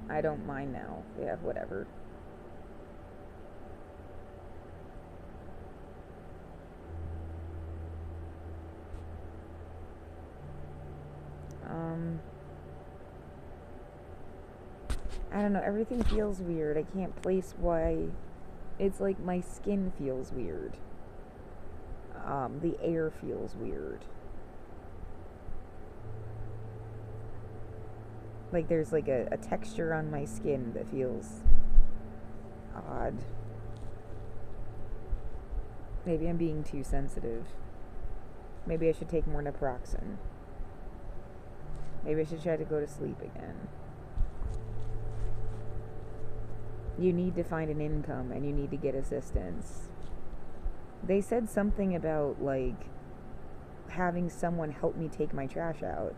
I don't mind now. Yeah, whatever. Um, I don't know. Everything feels weird. I can't place why. It's like my skin feels weird. The air feels weird. Like there's like a texture on my skin that feels odd. Maybe I'm being too sensitive. Maybe I should take more naproxen. Maybe I should try to go to sleep again. You need to find an income and you need to get assistance. They said something about, like, having someone help me take my trash out.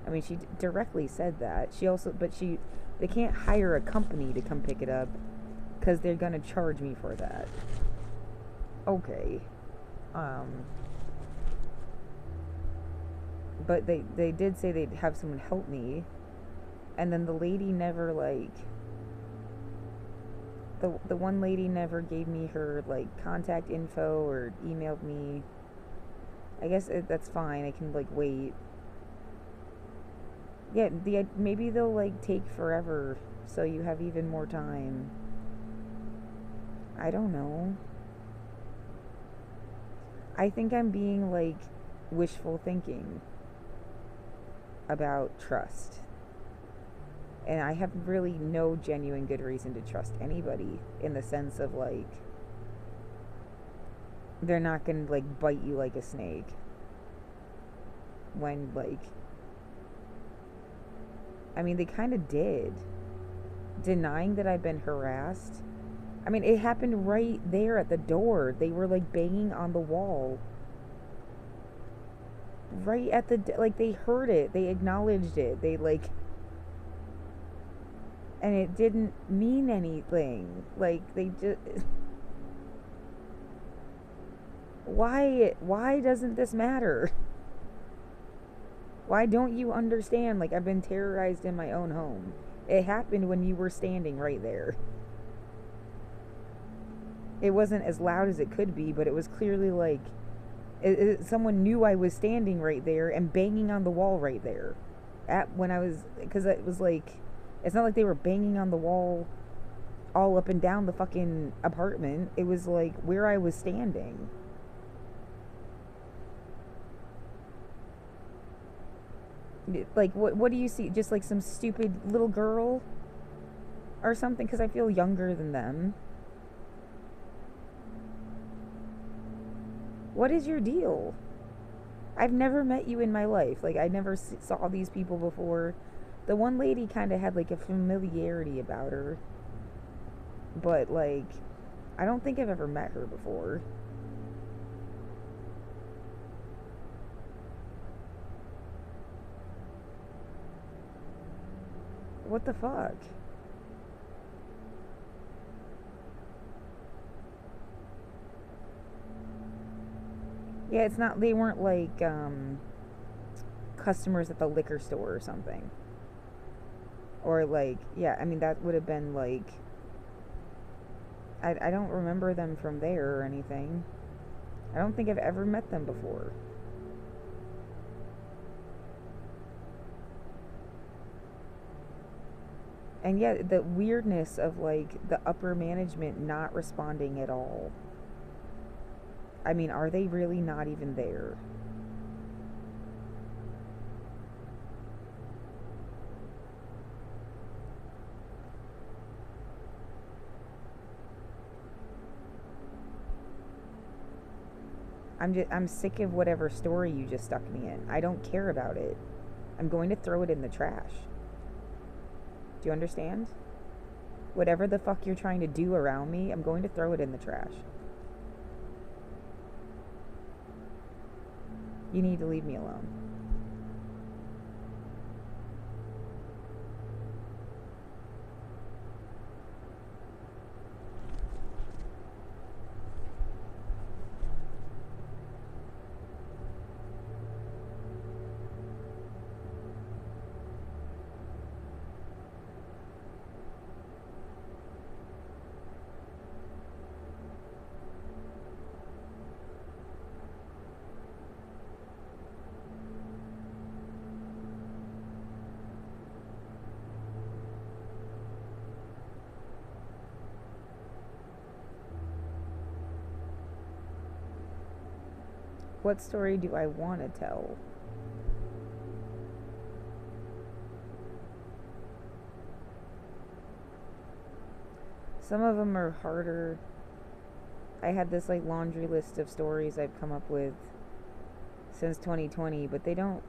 I mean, she directly said that. They can't hire a company to come pick it up because they're gonna charge me for that. Okay. But they did say they'd have someone help me, and then the lady never, like, the one lady never gave me her, like, contact info or emailed me. I guess that's fine. I can, like, wait. Yeah, maybe they'll, like, take forever so you have even more time. I don't know. I think I'm being, like, wishful thinking about trust. And I have really no genuine good reason to trust anybody in the sense of, like, they're not gonna, like, bite you like a snake when, like, I mean, they kind of did. Denying that I've been harassed. I mean, it happened right there at the door. They were, like, banging on the wall. Right at the, like, they heard it. They acknowledged it. They, like, and it didn't mean anything. Like, they just, why doesn't this matter? Why don't you understand? Like, I've been terrorized in my own home. It happened when you were standing right there. It wasn't as loud as it could be, but it was clearly like someone knew I was standing right there and banging on the wall right there. At when I was, because it was like, it's not like they were banging on the wall all up and down the fucking apartment. It was like where I was standing. Like, what do you see? Just like some stupid little girl or something? Because I feel younger than them. What is your deal? I've never met you in my life. Like, I never saw these people before. The one lady kind of had like a familiarity about her, but like, I don't think I've ever met her before. What the fuck? Yeah, it's not, they weren't like customers at the liquor store or something. Or like, yeah, I mean, that would have been like, I don't remember them from there or anything. I don't think I've ever met them before. And yet, the weirdness of like the upper management not responding at all. I mean, are they really not even there? I'm sick of whatever story you just stuck me in. I don't care about it. I'm going to throw it in the trash. Do you understand? Whatever the fuck you're trying to do around me, I'm going to throw it in the trash. You need to leave me alone. What story do I want to tell? Some of them are harder. I had this like laundry list of stories I've come up with since 2020, but they don't,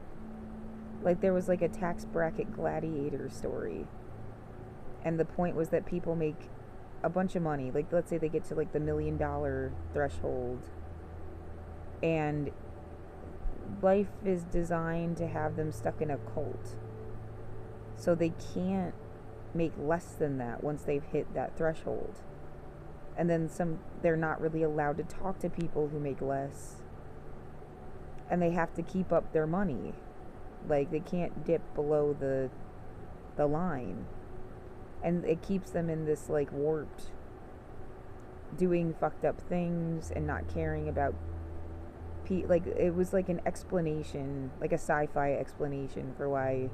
like, there was like a tax bracket gladiator story. And the point was that people make a bunch of money. Like, let's say they get to like the $1 million threshold, and life is designed to have them stuck in a cult. So they can't make less than that once they've hit that threshold. And then they're not really allowed to talk to people who make less. And they have to keep up their money. Like, they can't dip below the line. And it keeps them in this like warped, doing fucked up things and not caring about like, it was like an explanation, like a sci-fi explanation for why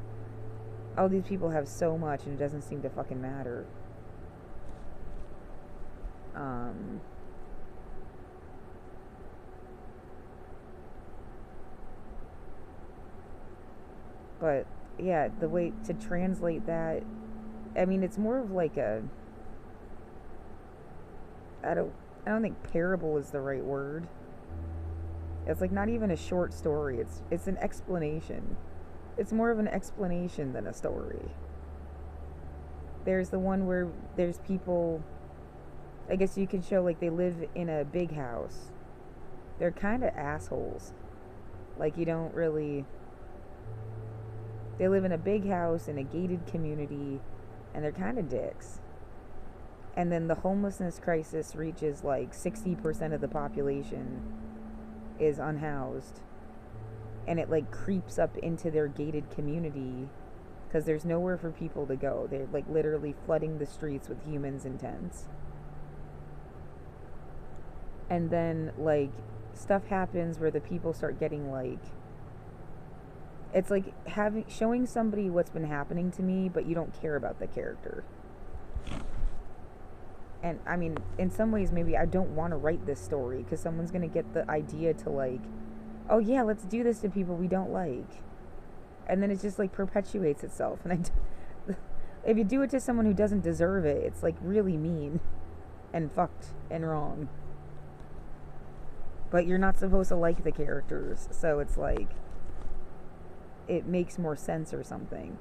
all these people have so much and it doesn't seem to fucking matter. But yeah, the way to translate that, I mean, it's more of like a, I don't I don't think parable is the right word. It's like not even a short story. It's an explanation. It's more of an explanation than a story. There's the one where there's people, I guess you could show like they live in a big house. They're kind of assholes. Like, you don't really, they live in a big house in a gated community and they're kind of dicks. And then the homelessness crisis reaches like 60% of the population is unhoused. and it like creeps up into their gated community because there's nowhere for people to go. They're like literally flooding the streets with humans in tents. And then like stuff happens where the people start getting like, it's like showing somebody what's been happening to me, but you don't care about the character. And I mean, in some ways, maybe I don't want to write this story because someone's gonna get the idea to like, oh yeah, let's do this to people we don't like, and then it just like perpetuates itself. And if you do it to someone who doesn't deserve it, it's like really mean and fucked and wrong. But you're not supposed to like the characters, so it's like it makes more sense or something.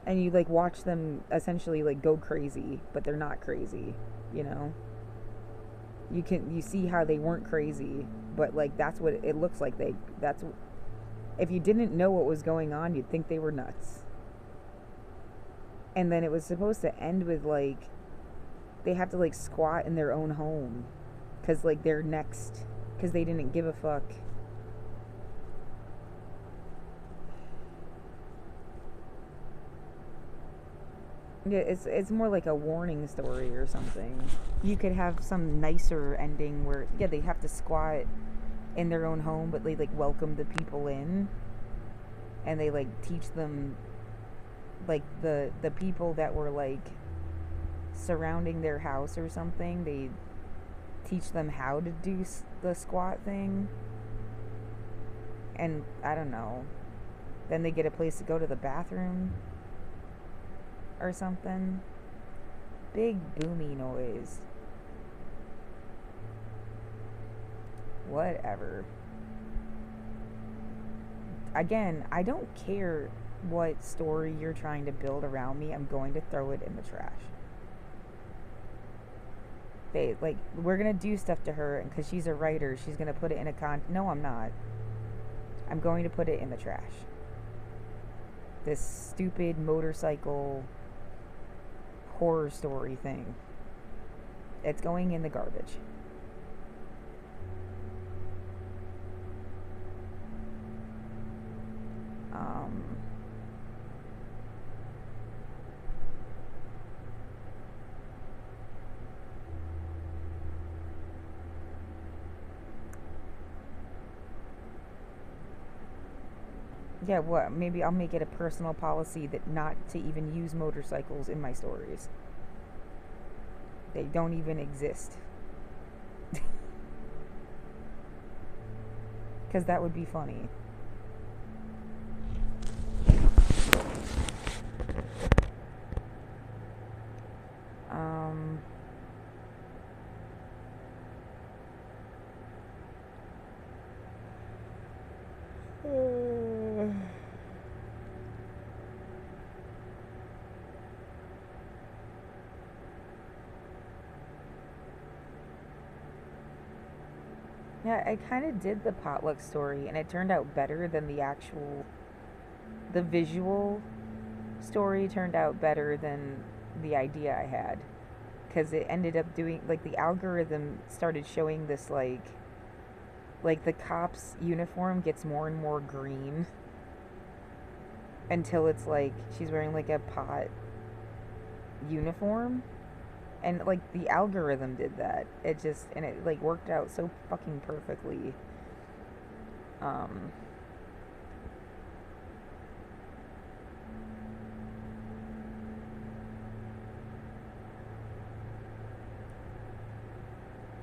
And you like watch them essentially like go crazy, but they're not crazy, you know. You see how they weren't crazy, but like that's what it looks like. If you didn't know what was going on, you'd think they were nuts. And then it was supposed to end with like they have to like squat in their own home because like they're next, because they didn't give a fuck. Yeah, it's more like a warning story or something. You could have some nicer ending where yeah, they have to squat in their own home, but they like welcome the people in, and they like teach them, like the people that were like surrounding their house or something. They teach them how to do the squat thing, and I don't know. Then they get a place to go to the bathroom or something. Big boomy noise. Whatever. Again, I don't care what story you're trying to build around me. I'm going to throw it in the trash. We're gonna do stuff to her, and because she's a writer, she's gonna put it in a no, I'm not. I'm going to put it in the trash. This stupid motorcycle horror story thing. It's going in the garbage. Yeah, what? Maybe I'll make it a personal policy that not to even use motorcycles in my stories. They don't even exist. Because that would be funny. Yeah, I kind of did the potluck story, and it turned out better than the visual story turned out better than the idea I had. Because it ended up doing, like, the algorithm started showing this, like the cop's uniform gets more and more green until it's like she's wearing like a pot uniform, and like the algorithm did that. It like worked out so fucking perfectly.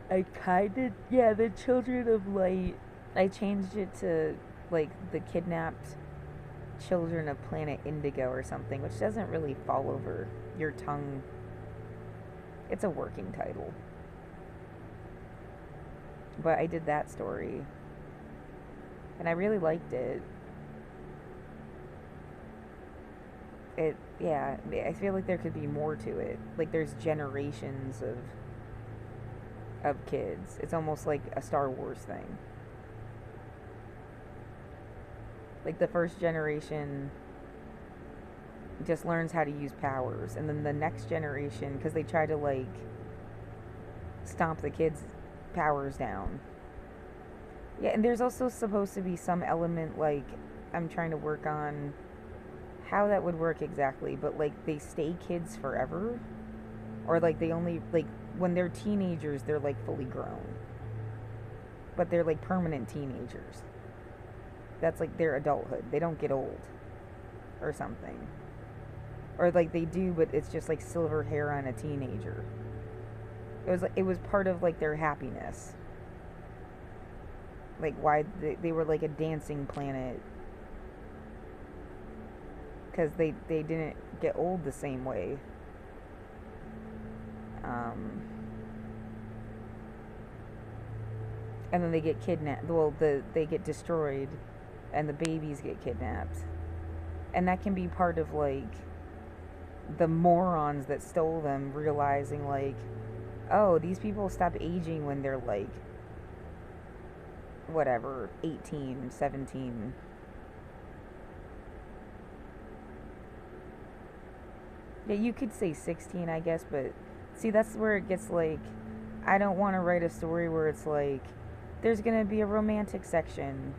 I kind of, yeah, the Children of Light, I changed it to like the kidnapped children of planet Indigo or something, which doesn't really fall over your tongue. It's a working title. But I did that story, and I really liked it. Yeah, I feel like there could be more to it. Like there's generations of kids. It's almost like a Star Wars thing. Like the first generation just learns how to use powers, and then the next generation, because they try to like stomp the kids' powers down, Yeah, and there's also supposed to be some element like I'm trying to work on how that would work exactly, but like they stay kids forever, or like they only like when they're teenagers they're like fully grown, but they're like permanent teenagers. That's like their adulthood. They don't get old or something. Or like they do, but it's just like silver hair on a teenager. It was part of like their happiness. Like why they were like a dancing planet because they didn't get old the same way. Um, and then they get kidnapped. Well, they get destroyed, and the babies get kidnapped, and that can be part of like the morons that stole them realizing like, oh, these people stop aging when they're like whatever 18, 17. Yeah, you could say 16, I guess, but see, that's where it gets like, I don't want to write a story where it's like, there's gonna be a romantic section,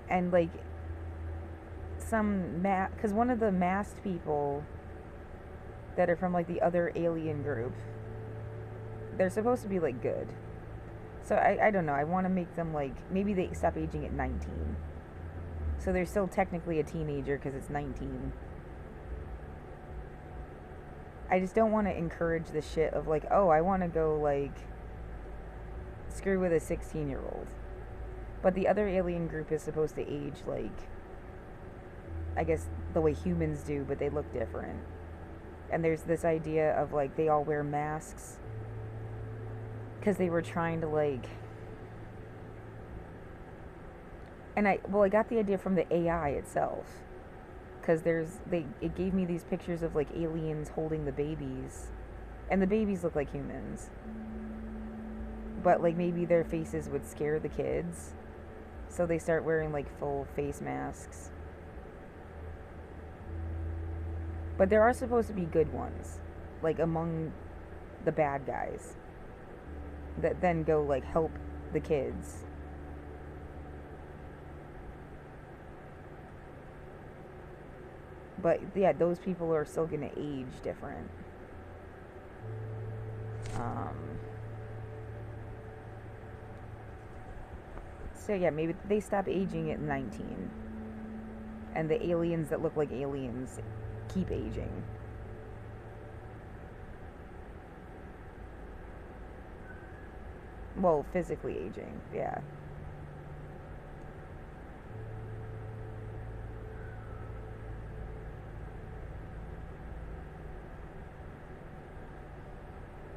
and like because one of the masked people that are from like the other alien group, they're supposed to be like good. So I don't know. I want to make them like maybe they stop aging at 19. So they're still technically a teenager because it's 19. I just don't want to encourage the shit of like, oh, I want to go like screw with a 16-year-old. But the other alien group is supposed to age like, I guess, the way humans do, but they look different. And there's this idea of like they all wear masks because they were trying to like, and I got the idea from the AI itself because it gave me these pictures of like aliens holding the babies, and the babies look like humans, but like maybe their faces would scare the kids, so they start wearing like full face masks. But there are supposed to be good ones, like among the bad guys, that then go like help the kids. But yeah, those people are still gonna age different. Um, so yeah, maybe they stop aging at 19, and the aliens that look like aliens keep aging. Well, physically aging, yeah.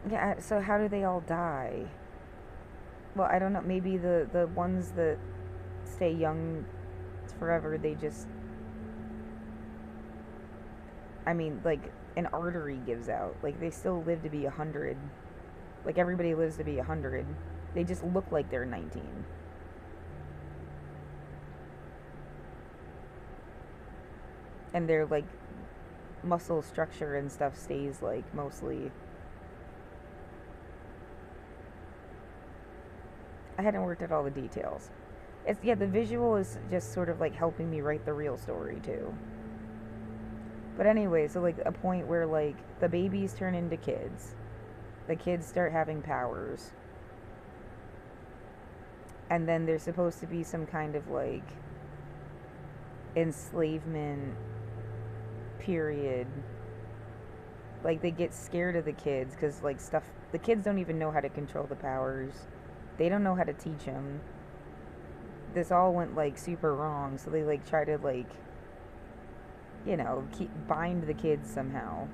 Yeah, so how do they all die? Well, I don't know. Maybe the ones that stay young forever, they just, I mean, like an artery gives out. Like they still live to be 100. Like everybody lives to be 100. They just look like they're 19. And their like muscle structure and stuff stays like mostly. I hadn't worked out all the details. It's yeah, the visual is just sort of like helping me write the real story too. But anyway, so like a point where like the babies turn into kids. The kids start having powers. And then there's supposed to be some kind of like enslavement period. Like they get scared of the kids because like stuff, the kids don't even know how to control the powers. They don't know how to teach them. This all went like super wrong, so they like try to like, keep bind the kids somehow.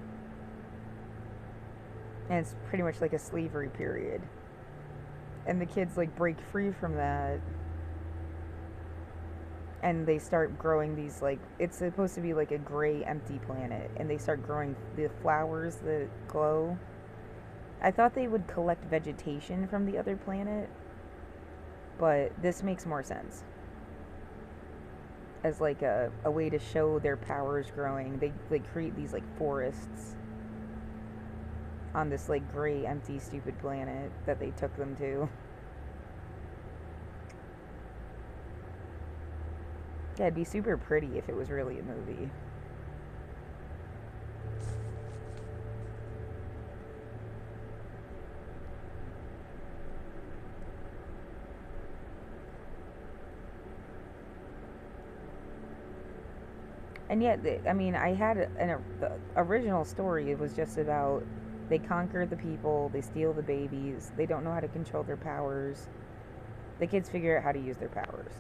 And it's pretty much like a slavery period. And the kids like break free from that, and they start growing these like, it's supposed to be like a gray empty planet, and they start growing the flowers that glow. I thought they would collect vegetation from the other planet, but this makes more sense as like a way to show their powers growing. They create these like forests on this like gray empty stupid planet that they took them to. Yeah, it'd be super pretty if it was really a movie. And yet, I mean, I had the original story. It was just about they conquer the people, they steal the babies, they don't know how to control their powers. The kids figure out how to use their powers.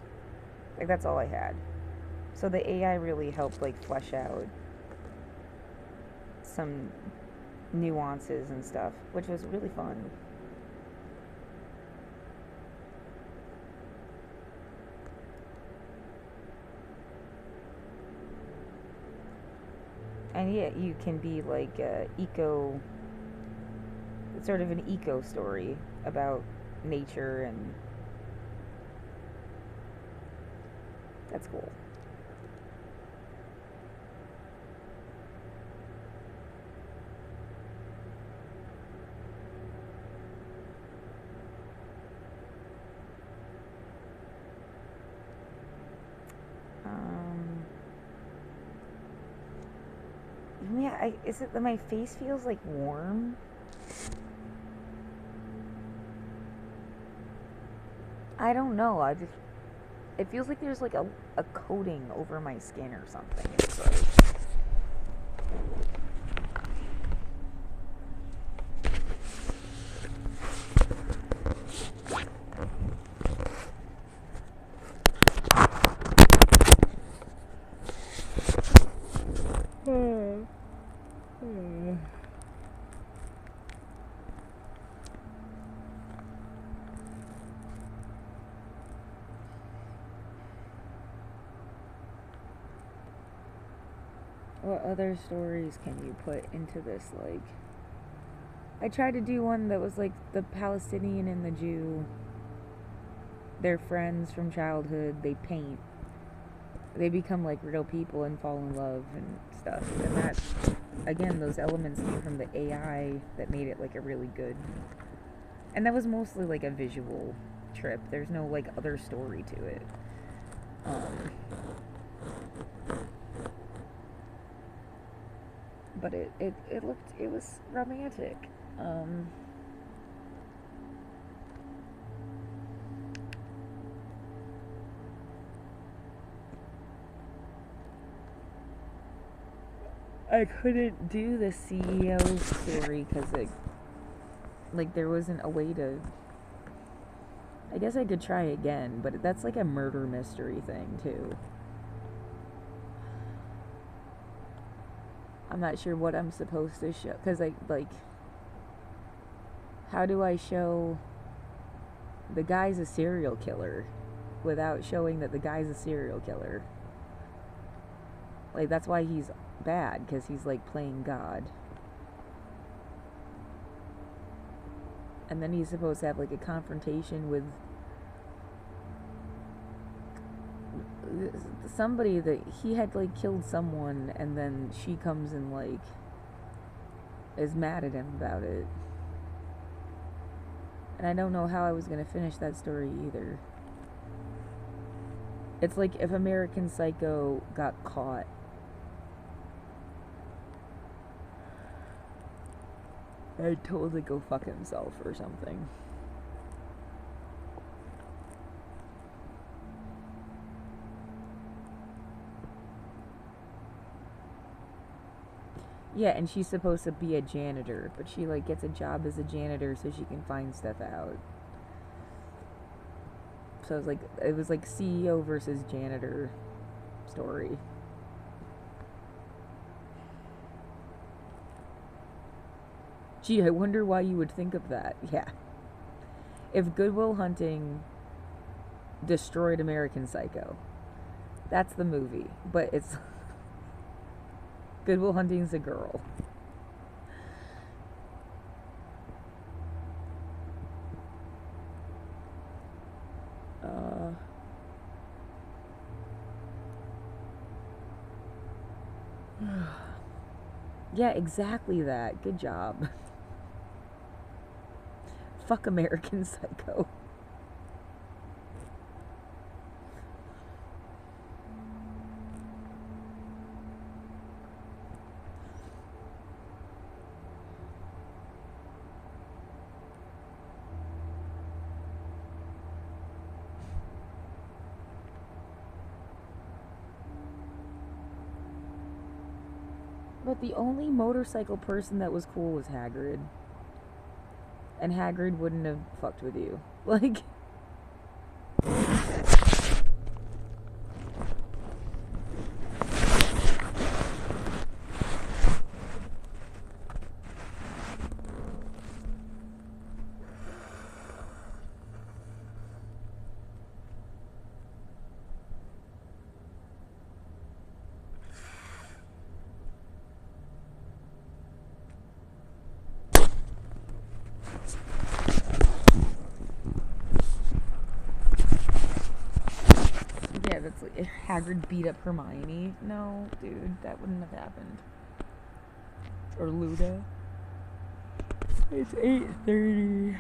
Like, that's all I had. So the AI really helped, like, flesh out some nuances and stuff, which was really fun. And yet, you can be like it's sort of an eco story about nature, and that's cool. Um, yeah, is it that my face feels like warm? I don't know. It feels like there's like a coating over my skin or something. It's like, what other stories can you put into this? Like, I tried to do one that was like the Palestinian and the Jew. They're friends from childhood. They paint. They become like real people and fall in love and stuff. And that, again, those elements came from the AI that made it like a really good. And that was mostly like a visual trip. There's no like other story to it. But it was romantic. I couldn't do the CEO story because like there wasn't a way to. I guess I could try again, but that's like a murder mystery thing too. I'm not sure what I'm supposed to show because how do I show the guy's a serial killer without showing that the guy's a serial killer? Like, that's why he's bad, because he's like playing God. And then he's supposed to have like a confrontation with somebody that he had like killed someone, and then she comes and like is mad at him about it. And I don't know how I was gonna finish that story either. It's like if American Psycho got caught. I'd totally go fuck himself or something. Yeah, and she's supposed to be a janitor, but she like gets a job as a janitor so she can find stuff out. So it was like CEO versus janitor story. Gee, I wonder why you would think of that. Yeah. If Good Will Hunting destroyed American Psycho, that's the movie. But it's Good Will Hunting's a girl. Yeah, exactly that. Good job. Fuck American Psycho. But the only motorcycle person that was cool was Hagrid. And Hagrid wouldn't have fucked with you. Like... Yeah, that's like if Hagrid beat up Hermione. No, dude, that wouldn't have happened. Or Luda. It's 8:30.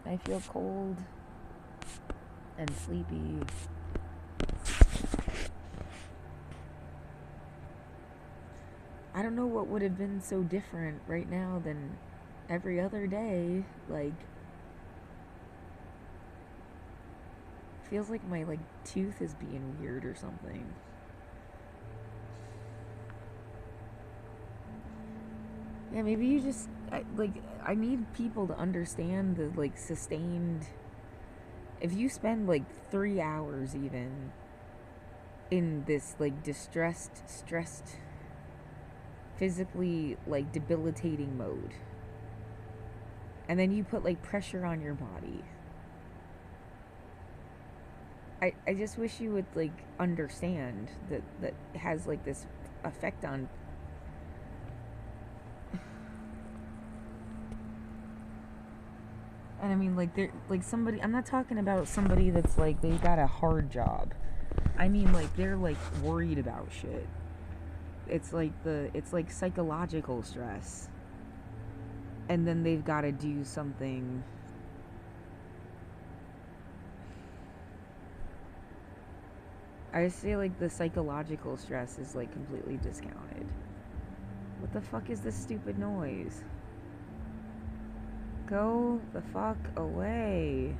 I feel cold and sleepy. I don't know what would have been so different right now than every other day. Like, feels like my like tooth is being weird or something. Yeah, maybe you just I need people to understand the like sustained. If you spend like 3 hours even in this like distressed, stressed, physically like debilitating mode, and then you put like pressure on your body, I just wish you would like understand that has like this effect on. And I mean, like, they're like somebody. I'm not talking about somebody that's like they got a hard job. I mean, like they're like worried about shit. It's like psychological stress, and then they've got to do something. I just feel like the psychological stress is like completely discounted. What the fuck is this stupid noise? Go the fuck away.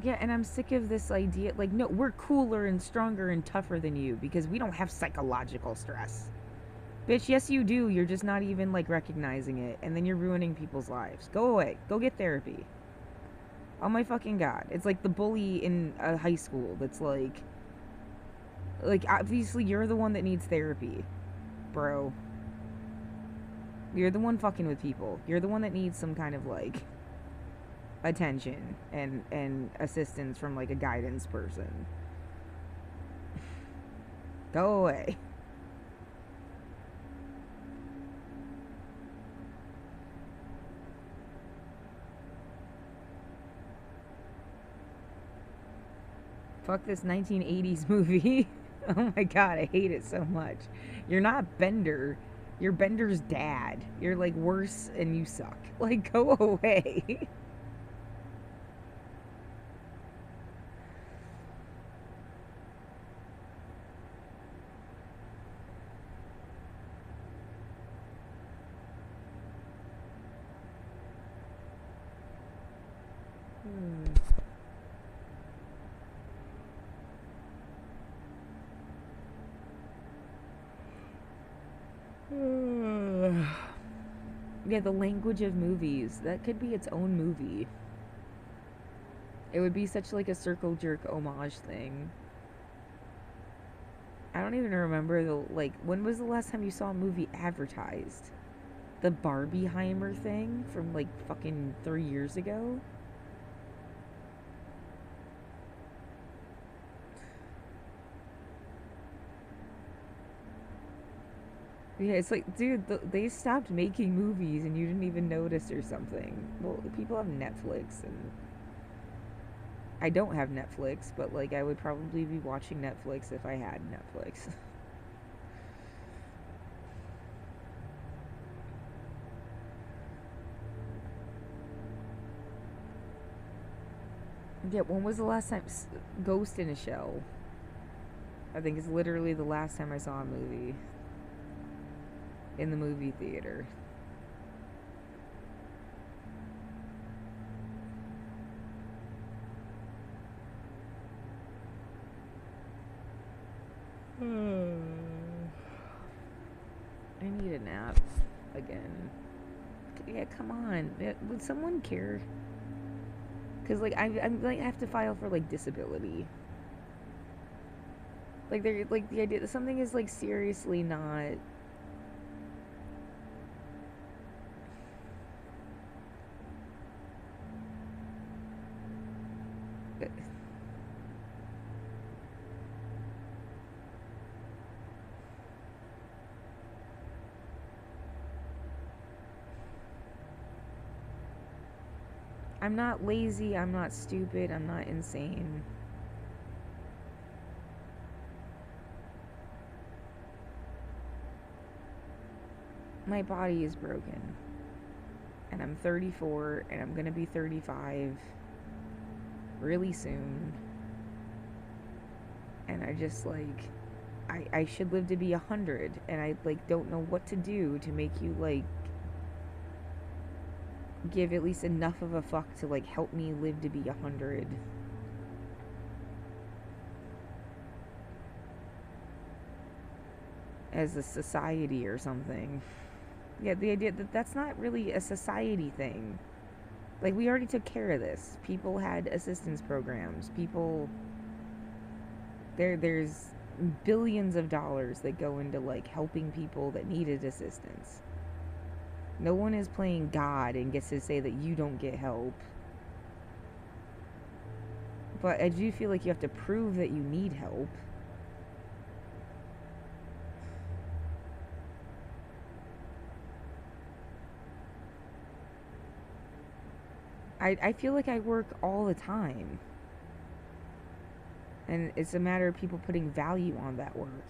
Yeah, and I'm sick of this idea. Like, no, we're cooler and stronger and tougher than you because we don't have psychological stress. Bitch, yes you do. You're just not even, like, recognizing it. And then you're ruining people's lives. Go away. Go get therapy. Oh my fucking god. It's like the bully in a high school that's like, obviously you're the one that needs therapy, bro. You're the one fucking with people. You're the one that needs some kind of, like, attention and assistance from, like, a guidance person. Go away. Fuck this 1980s movie. Oh my god, I hate it so much. You're not Bender. You're Bender's dad. You're, like, worse and you suck. Like, go away. Yeah, the language of movies. That could be its own movie. It would be such like a circle jerk homage thing. I don't even remember when was the last time you saw a movie advertised? The Barbieheimer thing from like fucking 3 years ago? Yeah, it's like, dude, they stopped making movies and you didn't even notice or something. Well, people have Netflix, and I don't have Netflix, but like I would probably be watching Netflix if I had Netflix. Yeah, when was the last time Ghost in a Shell? I think it's literally the last time I saw a movie in the movie theater. I need a nap again. Yeah, come on. Would someone care? Cause like I'm like I have to file for like disability. Like they're like the idea that something is like seriously not. I'm not lazy, I'm not stupid, I'm not insane. My body is broken. And I'm 34 and I'm gonna be 35 really soon. And I just like I should live to be 100 and I like don't know what to do to make you like give at least enough of a fuck to like help me live to be 100. As a society or something. Yeah, the idea that that's not really a society thing. Like we already took care of this. People had assistance programs. People there's billions of dollars that go into like helping people that needed assistance. No one is playing God and gets to say that you don't get help. But I do feel like you have to prove that you need help. I feel like I work all the time. And it's a matter of people putting value on that work.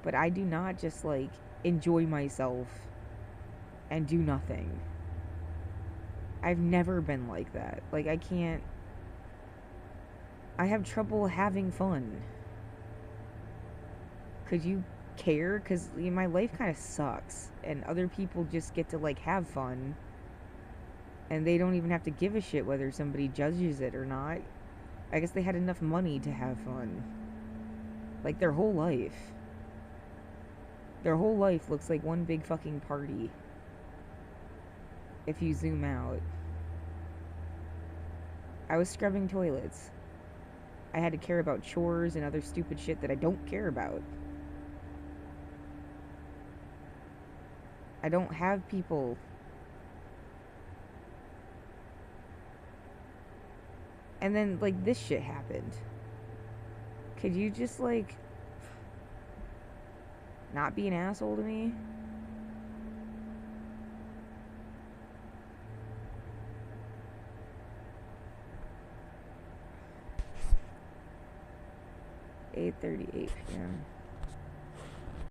But I do not just like enjoy myself and do nothing. I've never been like that. Like I can't. I have trouble having fun. Could you care? Because my life kind of sucks. And other people just get to like have fun. And they don't even have to give a shit whether somebody judges it or not. I guess they had enough money to have fun. Like their whole life. Their whole life looks like one big fucking party. If you zoom out. I was scrubbing toilets. I had to care about chores and other stupid shit that I don't care about. I don't have people. And then, like, this shit happened. Could you just, like, not be an asshole to me? (8:38 p.m.)